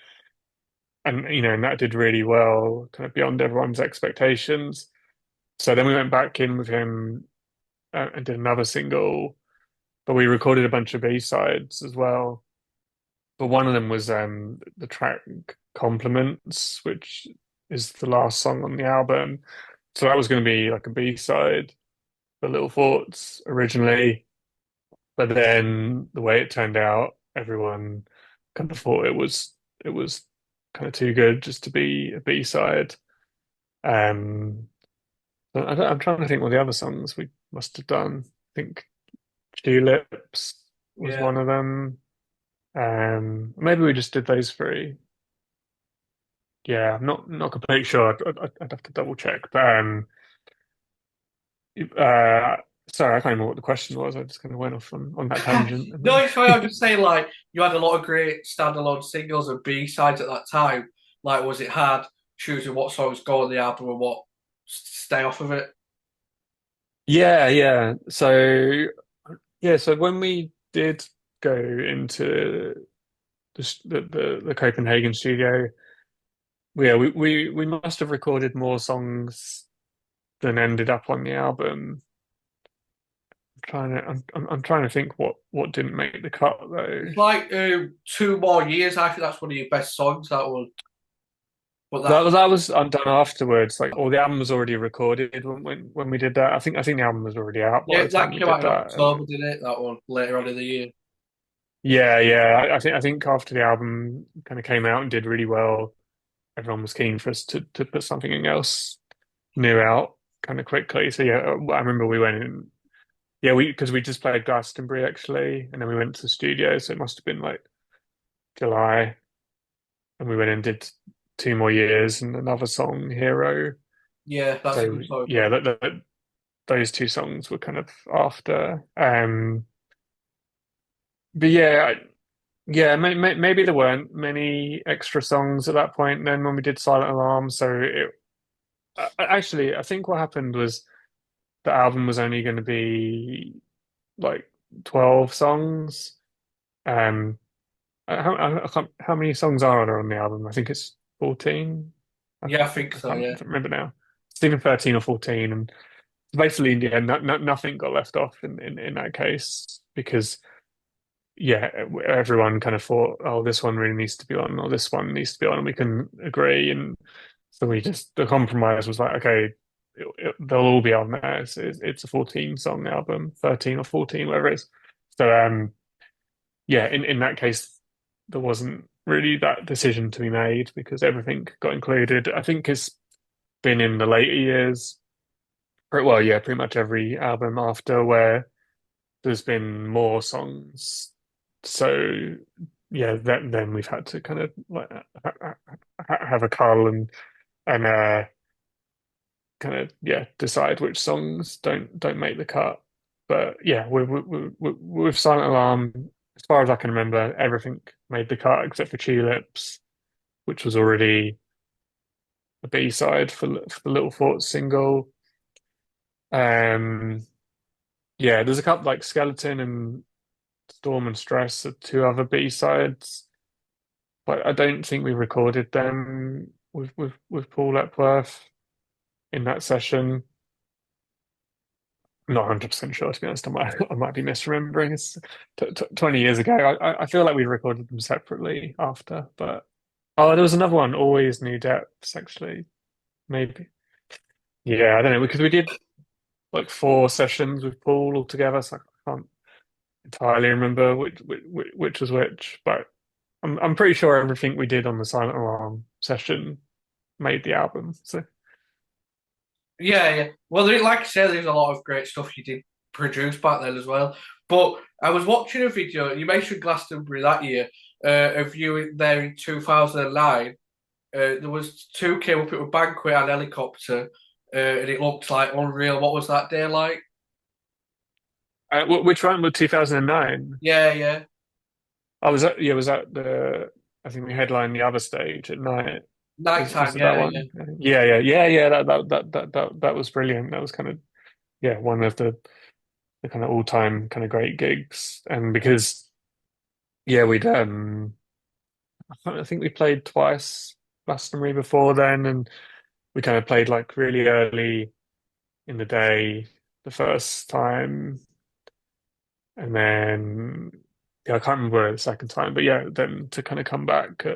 and and that did really well, kind of beyond everyone's expectations. So then we went back in with him and did another single, but we recorded a bunch of B-sides as well. But one of them was the track Compliments, which is the last song on the album. So that was going to be like a B-side for Little Thoughts originally. But then the way it turned out, everyone kind of thought it was kind of too good just to be a B-side. Um, but I'm trying to think what the other songs we must have done. I think Tulips was Yeah. one of them. Maybe we just did those three. Yeah, I'm not completely sure. I'd have to double check. But uh, sorry, I can't remember what the question was. I just kind of went off on that tangent. And No, then it's fine. I'm just saying, like, you had a lot of great standalone singles and B sides at that time. Like, was it hard choosing what songs go on the album and what stay off of it? yeah, yeah. So yeah, so when we did go into the Copenhagen studio, yeah, we must have recorded more songs than ended up on the album. I'm trying to think what didn't make the cut though. It's like 2 more years. I think that's one of your best songs. That one, but that That was undone afterwards. Like, all the album was already recorded when we did that. I think the album was already out by yeah, the time that we came did out in that. And October, didn't it? That one later on in the year. yeah, yeah. I think after the album kind of came out and did really well, everyone was keen for us to put something else new out kind of quickly. So yeah, I remember we went in. Yeah, we because we just played Glastonbury actually, and then we went to the studio. So it must have been like July, and we went and did 2 more years and another song, Hero. Yeah, that's a So good song. yeah, those two songs were kind of after. But yeah, yeah, maybe there weren't many extra songs at that point. Then when we did Silent Alarm, so actually, I think what happened was the album was only going to be like 12 songs. Um, how many songs are there on the album? I think it's 14. Yeah, I think I so. can't Yeah, remember now. It's either 13 or 14, and basically in the end, nothing got left off in that case because yeah, everyone kind of thought, oh, this one really needs to be on, or this one needs to be on, and we can agree. And so the compromise was like, okay, they'll all be on there. It's a 14 song album, 13 or 14, whatever it is. So, yeah, in that case, there wasn't really that decision to be made because everything got included. I think it's been in the later years, well, yeah, pretty much every album after where there's been more songs. So yeah, then we've had to kind of like have a cull and kind of yeah decide which songs don't make the cut. But yeah, with Silent Alarm, as far as I can remember, everything made the cut except for Tulips, which was already a B-side for the Little Thoughts single. Um, yeah, there's a couple like Skeleton and Storm and Stress are two other B-sides, but I don't think we recorded them with Paul Epworth in that session. I'm not 100% sure, to be honest. I might be misremembering. It's t 20 years ago. I feel like we recorded them separately after, but oh, there was another one, Always New Depths, actually. Maybe. Yeah, I don't know, because we did like 4 sessions with Paul altogether, so I can't entirely remember which was which, but I'm pretty sure everything we did on the Silent Alarm session made the album. So yeah, yeah. Well, like I said, there's a lot of great stuff you did produce back then as well. But I was watching a video. You mentioned Glastonbury that year. Of you there in 2009. There was two came up. It was Banquet and Helicopter, and it looked like unreal. What was that day like? which one was 2009? Yeah, yeah. I was at yeah, was at the I think we headlined the other stage at night. Was Nighttime. it that Yeah, yeah. one? Yeah. That was brilliant. That was kind of yeah, one of the kind of all-time kind of great gigs. And because yeah, I think we played twice Glastonbury before then, and we kind of played like really early in the day the first time, and then yeah, I can't remember the second time, but yeah, then to kind of come back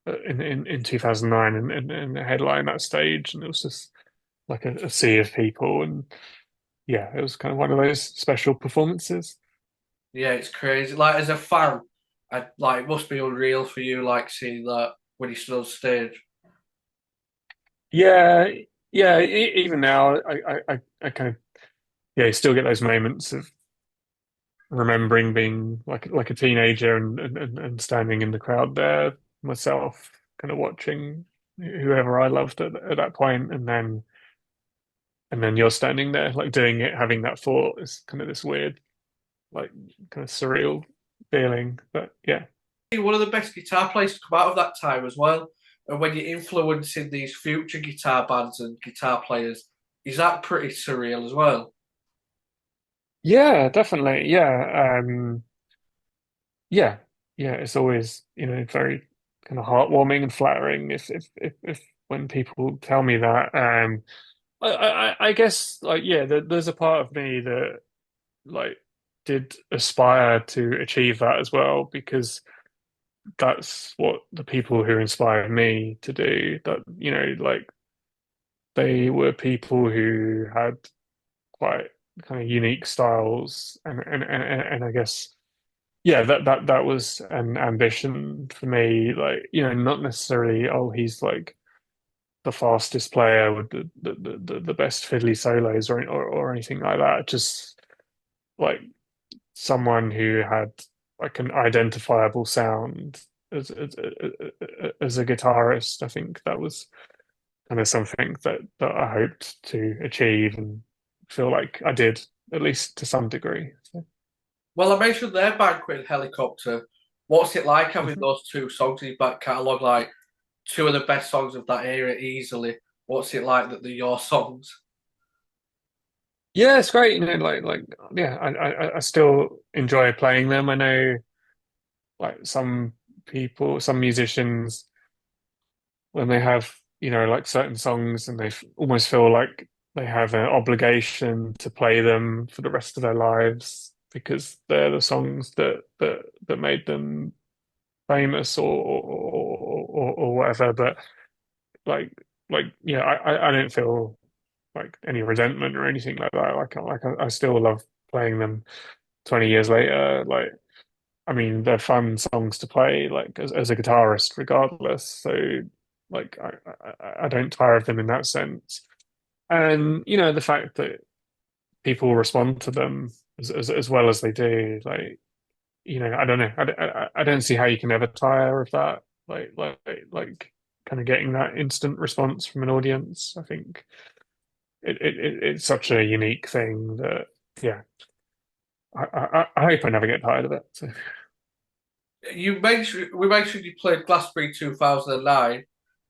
in 2009 and headline that stage, and it was just like a sea of people, and yeah, it was kind of one of those special performances. Yeah, it's crazy. Like as a fan, I like it must be unreal for you, like seeing that when he stood on stage. Yeah, yeah. Even now, I kind of yeah, you still get those moments of remembering being like a teenager and standing in the crowd there myself, kind of watching whoever I loved at that point, and then you're standing there like doing it, having that thought is kind of this weird, like kind of surreal feeling. But yeah. One of the best guitar players to come out of that time as well. And when you're influencing these future guitar bands and guitar players, is that pretty surreal as well? Yeah, definitely. Yeah. Yeah. Yeah. It's always, very kind of heartwarming and flattering if when people tell me that. I guess like yeah, there's a part of me that like did aspire to achieve that as well because that's what the people who inspired me to do. That, like they were people who had quite kind of unique styles and I guess yeah, that was an ambition for me. Like, not necessarily, oh, he's like the fastest player with the best fiddly solos or anything like that. Just like someone who had like an identifiable sound as a guitarist. I think that was kind of something that I hoped to achieve and feel like I did, at least to some degree. So. Well, I mentioned their Banquet and Helicopter. What's it like having Mhm. those two songs in your back catalogue? Like two of the best songs of that era easily. What's it like that they're your songs? Yeah, it's great. Yeah, I still enjoy playing them. I know like some people, some musicians, when they have, like certain songs and almost feel like they have an obligation to play them for the rest of their lives because they're the songs that made them famous or whatever. But like yeah, I don't feel like any resentment or anything like that. I still love playing them 20 years later. Like, I mean, they're fun songs to play, like as a guitarist, regardless. So, like, I don't tire of them in that sense. And the fact that people respond to them as well as they do, like, I don't know, I don't see how you can ever tire of that. Like, kind of getting that instant response from an audience. I think it's such a unique thing that, yeah, I hope I never get tired of it. So. We mentioned you played Glastonbury 2009.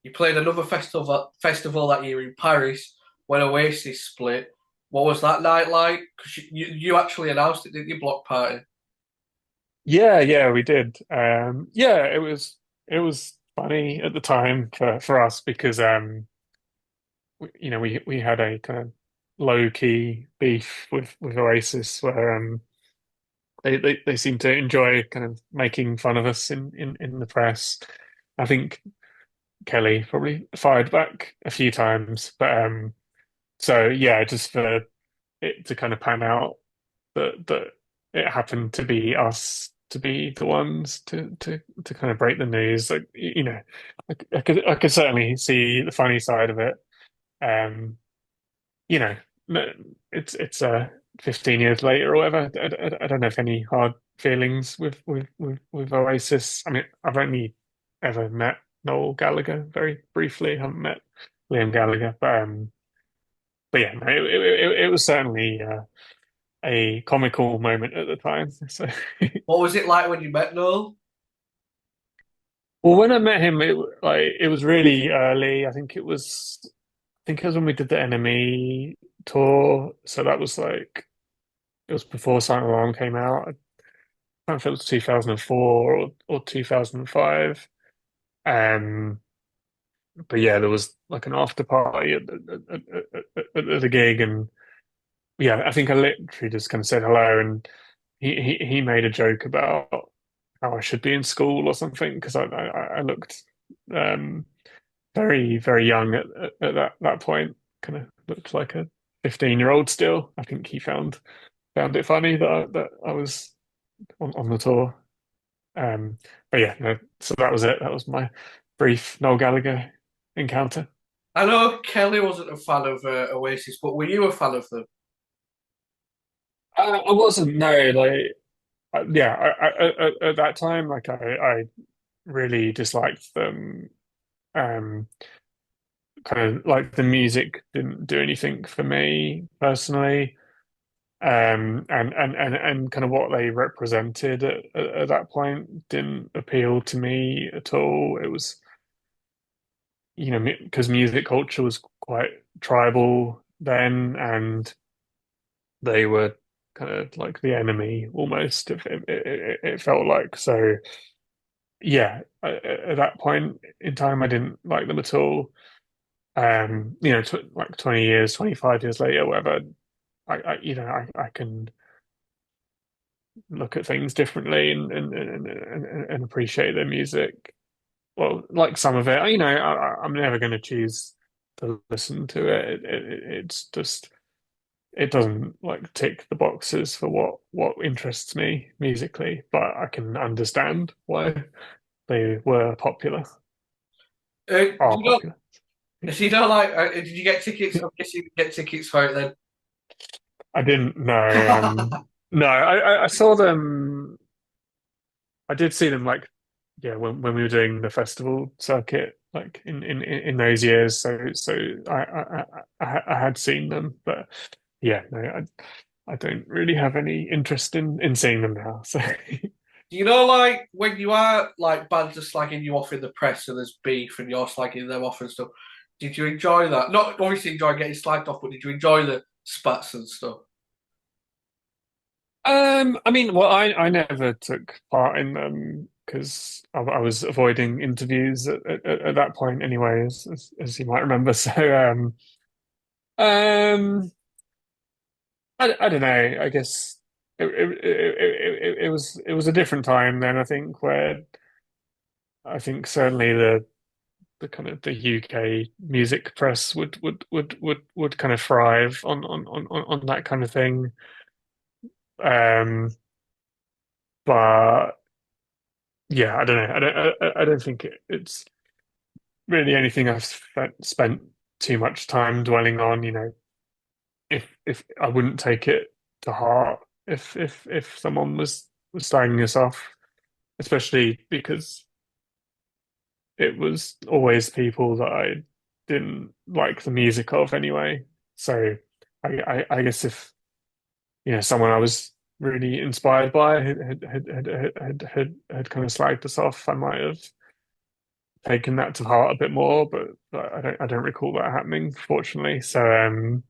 You played another festival that year in Paris when Oasis split. What was that night like? Because you actually announced it, didn't you, Block Party? Yeah, yeah, we did. Yeah, it was funny at the time for us because we had a kind of low key beef with Oasis where they seemed to enjoy kind of making fun of us in the press. I think Kelly probably fired back a few times, but so yeah, just for it to kind of pan out that it happened to be us to be the ones to kind of break the news. Like I could certainly see the funny side of it. Um, you know, it's 15 years later or whatever. I don't have any hard feelings with Oasis. I mean, I've only ever met Noel Gallagher very briefly. I haven't met Liam Gallagher, but yeah, no, it was certainly a comical moment at the time. So, What was it like when you met Noel? well, when I met him, it was really early. I think it was when we did the Enemy tour. So that was like it was before Silent Alarm came out. I don't know if it was 2004 or 2005. Um, but yeah, there was like an after party at the gig, and yeah, I think I literally just kind of said hello, and he made a joke about how I should be in school or something because I looked um, very very young at that point. Kind of looked like a 15-year-old still. I think he found it funny that I was on the tour. Um, but yeah, no, so that was it. That was my brief Noel Gallagher encounter. I know Kelly wasn't a fan of Oasis, but were you a fan of them? I wasn't, no, like, yeah, at that time, like, I really disliked them. Um, Kind of like the music didn't do anything for me personally. And kind of what they represented at that point didn't appeal to me at all. It was, because music culture was quite tribal then, and they were kind of like the enemy almost. It felt like so. Yeah, at that point in time, I didn't like them at all. Tw like 20 years, 25 years later, whatever, I can look at things differently and appreciate their music. Well, like some of it, I'm never going to choose to listen to it. It's just it doesn't like tick the boxes for what interests me musically, but I can understand why they were popular, Do are you know? popular. So you know, like, did you get tickets? I guess you did get tickets for it then. I didn't know. No, I saw them. I did see them like yeah when we were doing the festival circuit like in those years. So I had seen them, but yeah, no, I don't really have any interest in seeing them now. So Do you know, like, when you are like bands are slagging you off in the press and there's beef and you're slagging them off and stuff? Did you enjoy that? Not obviously enjoy getting slagged off, but did you enjoy the spats and stuff? I mean, well, I never took part in them because I was avoiding interviews at that point anyway, as you might remember. So um. I don't know. I guess it was a different time then. I think where I think certainly the kind of the UK music press would kind of thrive on that kind of thing. Um, but yeah, I don't know. I don't think it's really anything I've spent too much time dwelling on. If I wouldn't take it to heart if someone was slagging us off, especially because it was always people that I didn't like the music of anyway. So I guess if someone I was really inspired by had kind of slagged us off, I might have taken that to heart a bit more, but I don't recall that happening, fortunately. So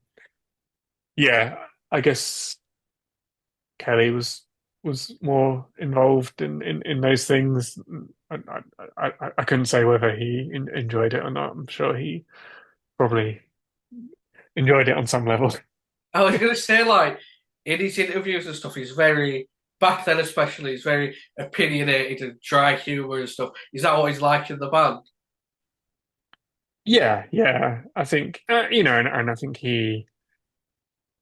yeah, I guess Kelly was more involved in those things. I couldn't say whether he enjoyed it or not. I'm sure he probably enjoyed it on some level. I was gonna say, like, in his interviews and stuff, he's very back then especially, he's very opinionated and dry humor and stuff. Is that what he's like in the band? Yeah, yeah. I think and I think he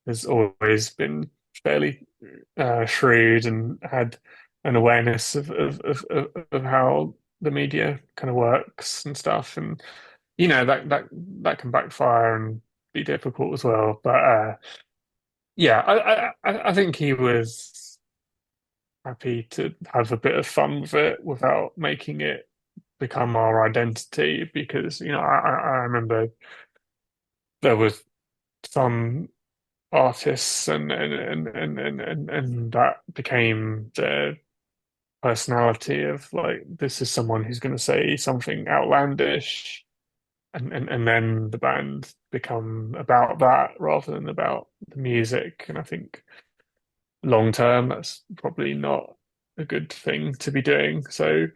has always been fairly shrewd and had an awareness of how the media kind of works and stuff. And that can backfire and be difficult as well. But yeah, I think he was happy to have a bit of fun with it without making it become our identity because I remember there was some artists and that became their personality of like this is someone who's going to say something outlandish and then the band become about that rather than about the music. And I think long term, that's probably not a good thing to be doing. So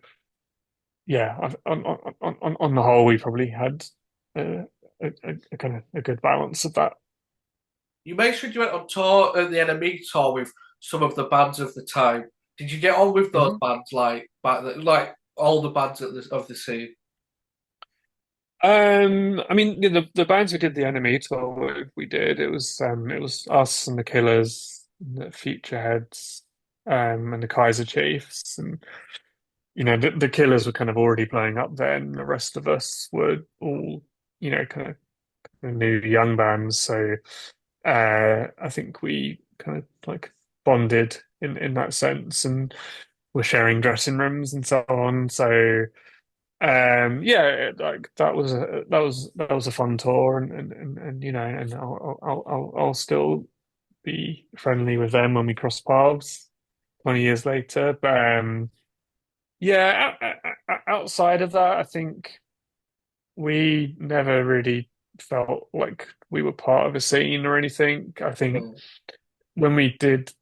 yeah, on the whole, we probably had a, a kind of a good balance of that. You mentioned you went on tour at the NME tour with some of the bands of the time. Did you get on with those Mhm. bands like back then, like all the bands of the scene? I mean, the bands we did the Enemy tour with, we did. It was us and the Killers, and the Future Heads. and the Kaiser Chiefs, and the Killers were kind of already blowing up then. The rest of us were all kind of new young bands, so I think we kind of like bonded in that sense, and were sharing dressing rooms and so on. So yeah, like that was a fun tour, and and I'll still be friendly with them when we cross paths 20 years later. But yeah, outside of that, I think we never really felt like we were part of a scene or anything. I think Mm. when we did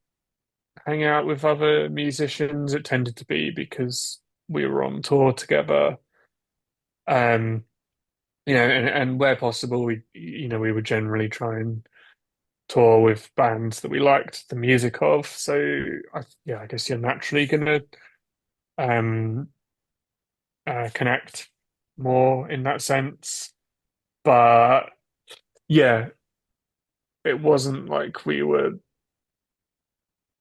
hang out with other musicians, it tended to be because we were on tour together. Um, and where possible, we would generally try and tour with bands that we liked the music of. So yeah, I guess you're naturally gonna um connect more in that sense. But yeah, it wasn't like we were.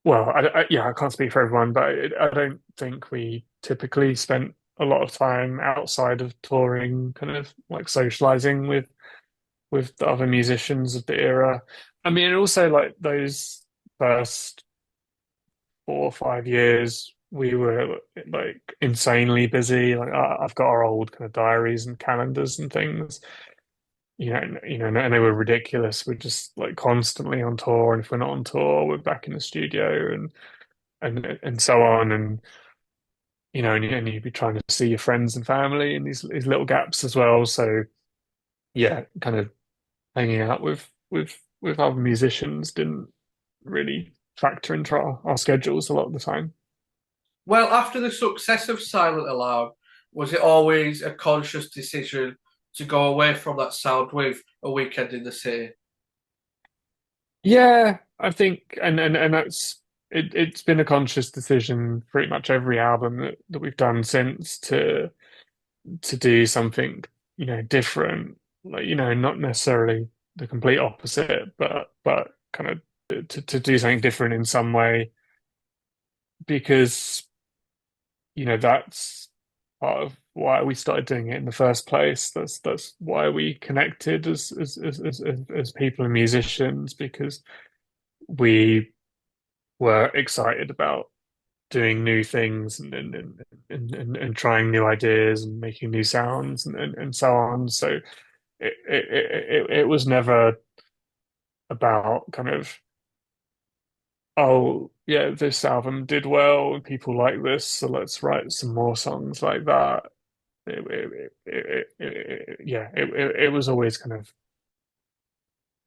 Well, yeah, I can't speak for everyone, but I don't think we typically spent a lot of time outside of touring, kind of like socializing with the other musicians of the era. I mean, also like those first 4 or 5 years, we were like insanely busy. Like I've got our old kind of diaries and calendars and things, and they were ridiculous. We're just like constantly on tour, and if we're not on tour, we're back in the studio and so on, and and you'd be trying to see your friends and family in these little gaps as well. So yeah, kind of hanging out with other musicians didn't really factor into our schedules a lot of the time. Well, after the success of Silent Alarm, was it always a conscious decision to go away from that sound with a weekend in the city? Yeah, I think, and it's been a conscious decision pretty much every album that we've done since to do something, different, like, not necessarily the complete opposite, but kind of to do something different in some way because, that's part of why we started doing it in the first place. That's why we connected as people and musicians because we were excited about doing new things and trying new ideas and making new sounds and so on. So it was never about kind of, oh yeah, this album did well and people like this, so let's write some more songs like that. Yeah, it was always kind of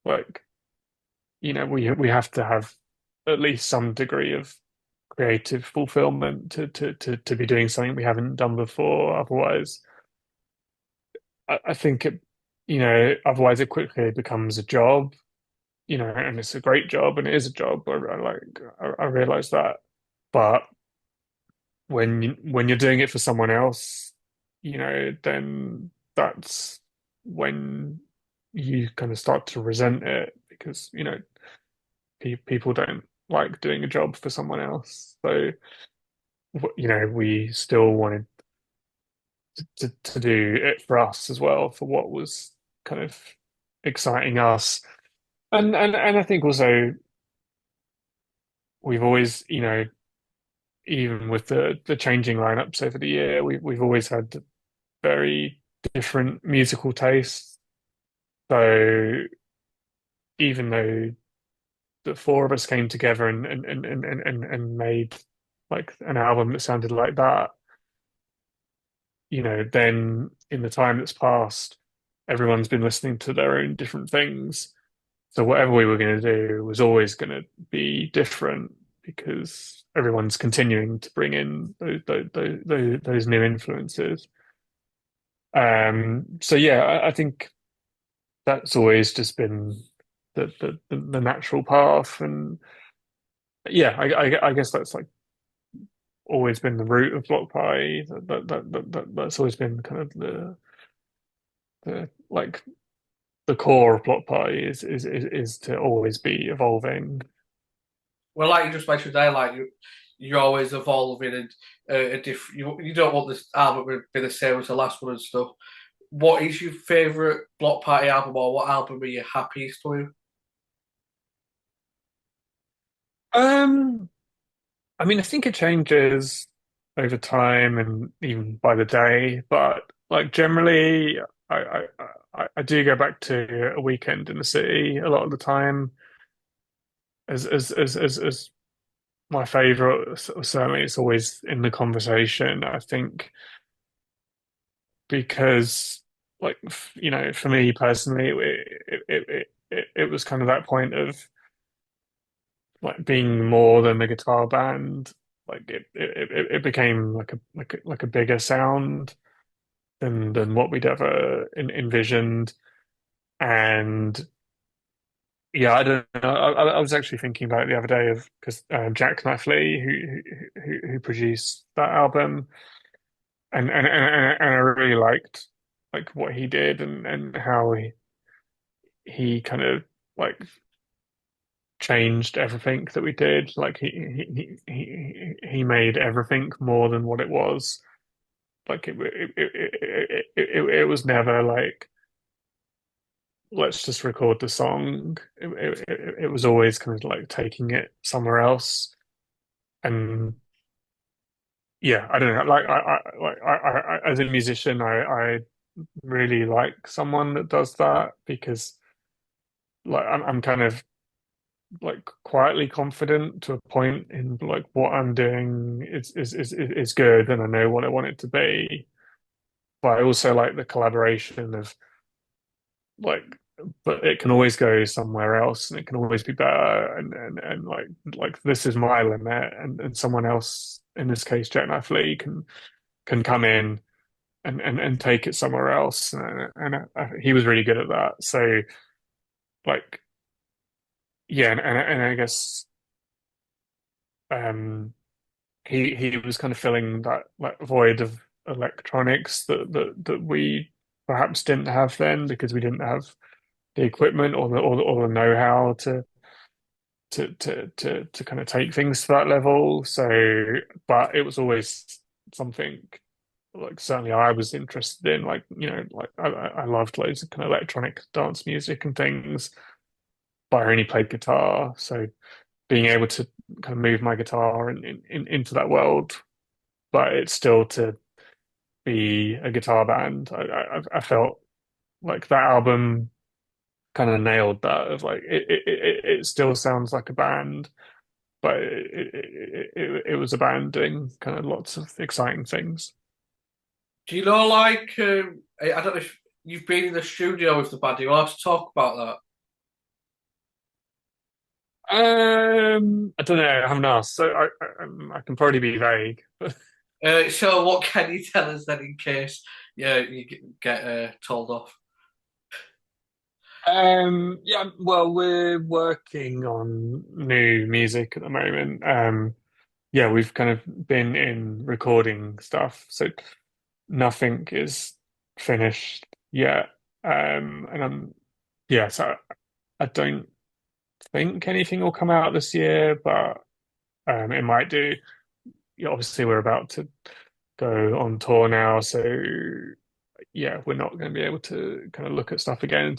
like, we have to have at least some degree of creative fulfillment to be doing something we haven't done before. Otherwise, I think otherwise it quickly becomes a job, and it's a great job and it is a job. I realize that. But when you're doing it for someone else, then that's when you kind of start to resent it because, people don't like doing a job for someone else. So, we still wanted to do it for us as well, for what was kind of exciting us. And I think also we've always, even with the changing lineups over the year, we've always had very different musical tastes. So even though the four of us came together and made like an album that sounded like that, then in the time that's passed, everyone's been listening to their own different things. So whatever we were going to do was always going to be different because everyone's continuing to bring in those new influences. So yeah, I think that's always just been the natural path, and yeah, I guess that's like always been the root of Block Party. That's always been kind of the like the core of Block Party is to always be evolving. Well, like you just mentioned there, like you're always evolving and a different. You don't want this album to be the same as the last one and stuff. What is your favourite Block Party album, or what album are you happiest with? Um, I mean, I think it changes over time and even by the day, but like generally, I do go back to A Weekend in the City a lot of the time as my favorite. Certainly, it's always in the conversation. I think because, like, for me personally, it was kind of that point of like being more than a guitar band. Like it became like a bigger sound than what we'd ever envisioned. And yeah, I don't know. I was actually thinking about it the other day of because Jack Knifley, who produced that album, and I really liked like what he did and how he kind of like changed everything that we did. Like he made everything more than what it was. Like it was never like let's just record the song. It was always kind of like taking it somewhere else. And yeah, I don't know. As a musician, I really like someone that does that because like I'm kind of like quietly confident to a point in like what I'm doing is good and I know what I want it to be. But I also like the collaboration of like but it can always go somewhere else and it can always be better and like this is my limit and someone else in this case Jack Knifley can come in and take it somewhere else and he was really good at that so like yeah and I guess um he was kind of filling that like void of electronics that we perhaps didn't have then because we didn't have the equipment or the know-how to kind of take things to that level. So, but it was always something like certainly I was interested in. Like like I loved loads of kind of electronic dance music and things, but I only played guitar. So being able to kind of move my guitar into that world, but it's still to be a guitar band. I felt like that album kind of nailed that of like it still sounds like a band, but it was a band doing kind of lots of exciting things. Do you know, like, I don't know if you've been in the studio with the band. Are you allowed to talk about I don't know. I haven't asked, so I can probably be vague. that? So, what can you tell us then, in case you get told off? Yeah, well, we're working on new music at the moment. Yeah, we've kind of been in recording stuff, so nothing is finished yet. And yeah, so I don't think anything will come out this year, but it might do. Yeah, obviously, we're about to go on tour now, so yeah, we're not going to be able to kind of look at stuff again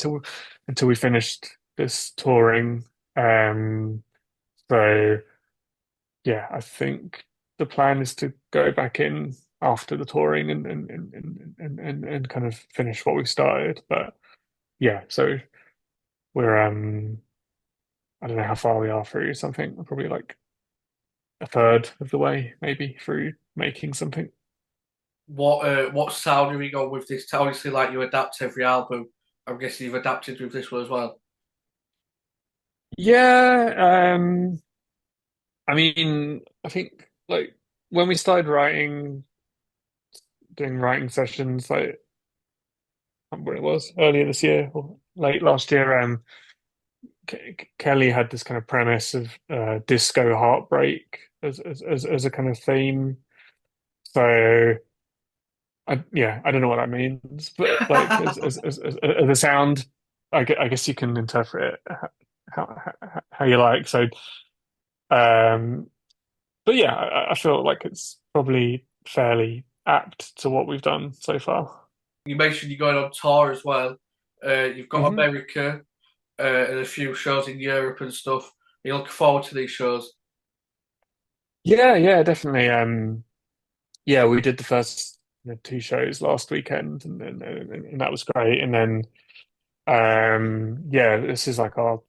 until we finished this touring. Um, so yeah, I think the plan is to go back in after the touring and kind of finish what we started. But yeah, so we're I don't know how far we are through something. We're probably like a third of the way, maybe through making something. What sound have you gone with this? Obviously, like you adapt every album. I'm guessing you've adapted with this one as well. Yeah, I mean, I think like when we started doing writing sessions, like I can't remember when it was earlier this year or late last year, Kelly had this kind of premise of disco heartbreak as a kind of theme. So I don't know what that means, but like as a sound, I guess you can interpret it how you like. So um but yeah, I feel like it's probably fairly apt to what we've done so far. You mentioned you're going on tour as well. You've got Hmm. America and a few shows in Europe and stuff. Are you looking forward to these shows? Yeah, yeah, definitely. Yeah, we did the first two shows last weekend, and that was great. And then, yeah, this is like our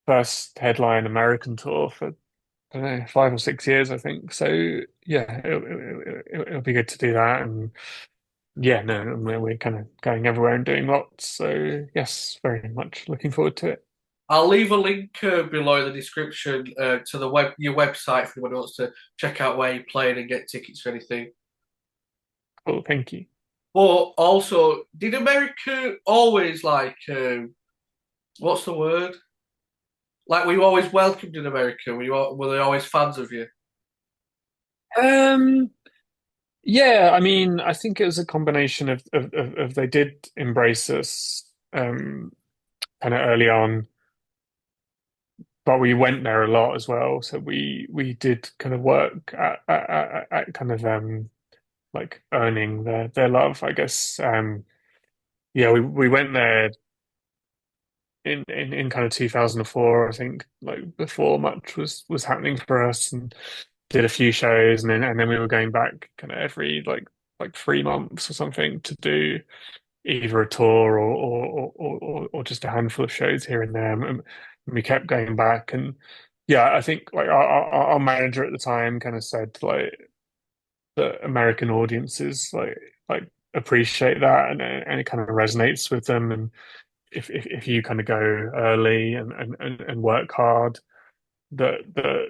first headline American tour for I don't know 5 or 6 years, I think. So yeah, it'll be good to do that. And yeah, no, we're kind of going everywhere and doing lots. So yes, very much looking forward to it. I'll leave a link below in the description to the your website if anyone wants to check out where you're playing and get tickets or anything. Cool, thank you. But also, did America always what's the word? Like, were you always welcomed in America? Were they always fans of you? Um, yeah, I mean, I think it was a combination of they did embrace us kind of early on, but we went there a lot as well. So we did kind of work at kind of like earning their love, I guess. Yeah, we went there in kind of 2004, I think, like before much was happening for us, and did a few shows, and then we were going back kind of every like 3 months or something to do either a tour or just a handful of shows here and there. And we kept going back, and yeah, I think like our manager at the time kind of said like that American audiences like appreciate that, and it kind of resonates with them. And if you kind of go early and work hard, that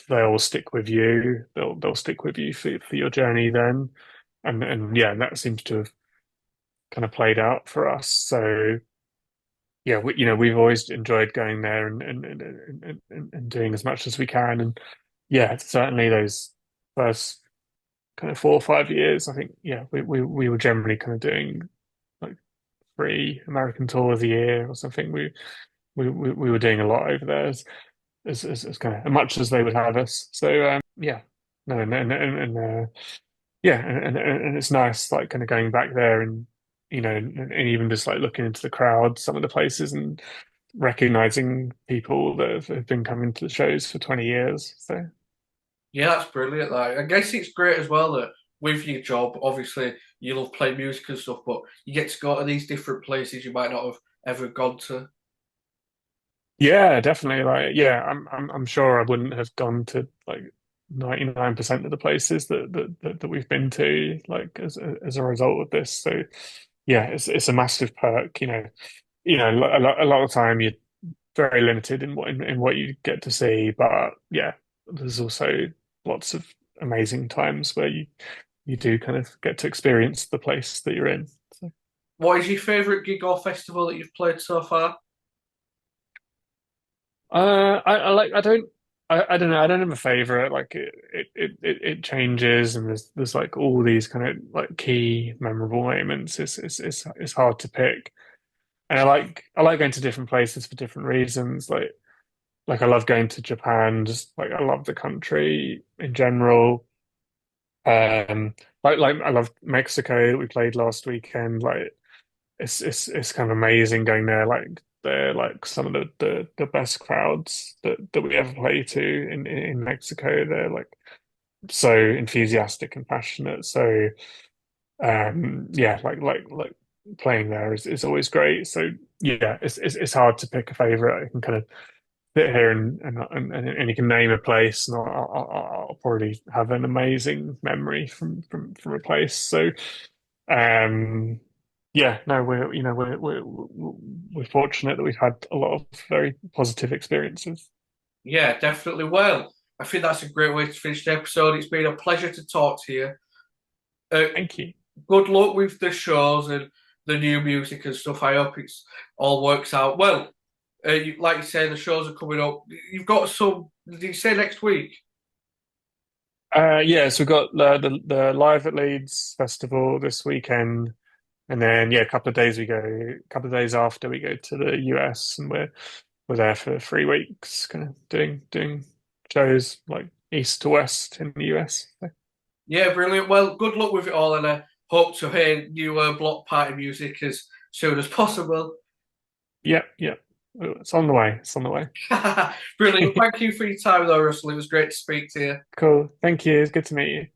they'll stick with you. They'll stick with you for your journey then. And yeah, that seems to have kind of played out for us. So yeah, we've always enjoyed going there and doing as much as we can. And yeah, certainly those first kind of 4 or 5 years, I think yeah, we were generally kind of doing like 3 American tours a year or something. We were doing a lot over there as kind of much as they would have us. So yeah, no, yeah, and it's nice like kind of going back there and and even just like looking into the crowd, some of the places and recognizing people that have been coming to the shows for 20 years. So Yeah, that's brilliant. Like, I guess it's great as well that with your job, obviously you love playing music and stuff, but you get to go to these different places you might not have ever gone to. yeah, definitely. Like, yeah, I'm sure I wouldn't have gone to like 99% of the places that we've been to, like as a result of this. So yeah, it's a massive perk. A lot of time you're very limited in what you get to see, but yeah, there's also lots of amazing times where you do kind of get to experience the place that you're in. So. What is your favourite gig or festival that you've played so far? I like I don't know, I don't have a favorite. Like it changes, and there's like all these kind of like key memorable moments. It's hard to pick, and I like going to different places for different reasons. Like I love going to Japan. Just like I love the country in general. Like I love Mexico that we played last weekend. Like it's kind of amazing going there. Like they're like some of the best crowds that we ever play to in Mexico. They're like so enthusiastic and passionate. So yeah, like playing there is always great. So yeah, it's hard to pick a favorite. I can kind of sit here and you can name a place, and I'll probably have an amazing memory from a place. So um, yeah, no, we're fortunate that we've had a lot of very positive experiences. Yeah, definitely. Well, I think that's a great way to finish the episode. It's been a pleasure to talk to you. Uh, Thank you. Good luck with the shows and the new music and stuff. I hope it's all works out well. Like you say, the shows are coming up. You've got some. Did you say next week? Yeah, so we've got the Live at Leeds festival this weekend, and then yeah, a couple of days after we go to the US, and we're there for 3 weeks, kind of doing shows like east to west in the US. So, Yeah, brilliant. Well, good luck with it all, and I hope to hear new Block Party music as soon as possible. yeah, yeah. It's on the way. It's on the way. Brilliant. Thank you for your time, though, Russell. It was great to speak to you. Cool. Thank you. It's good to meet you.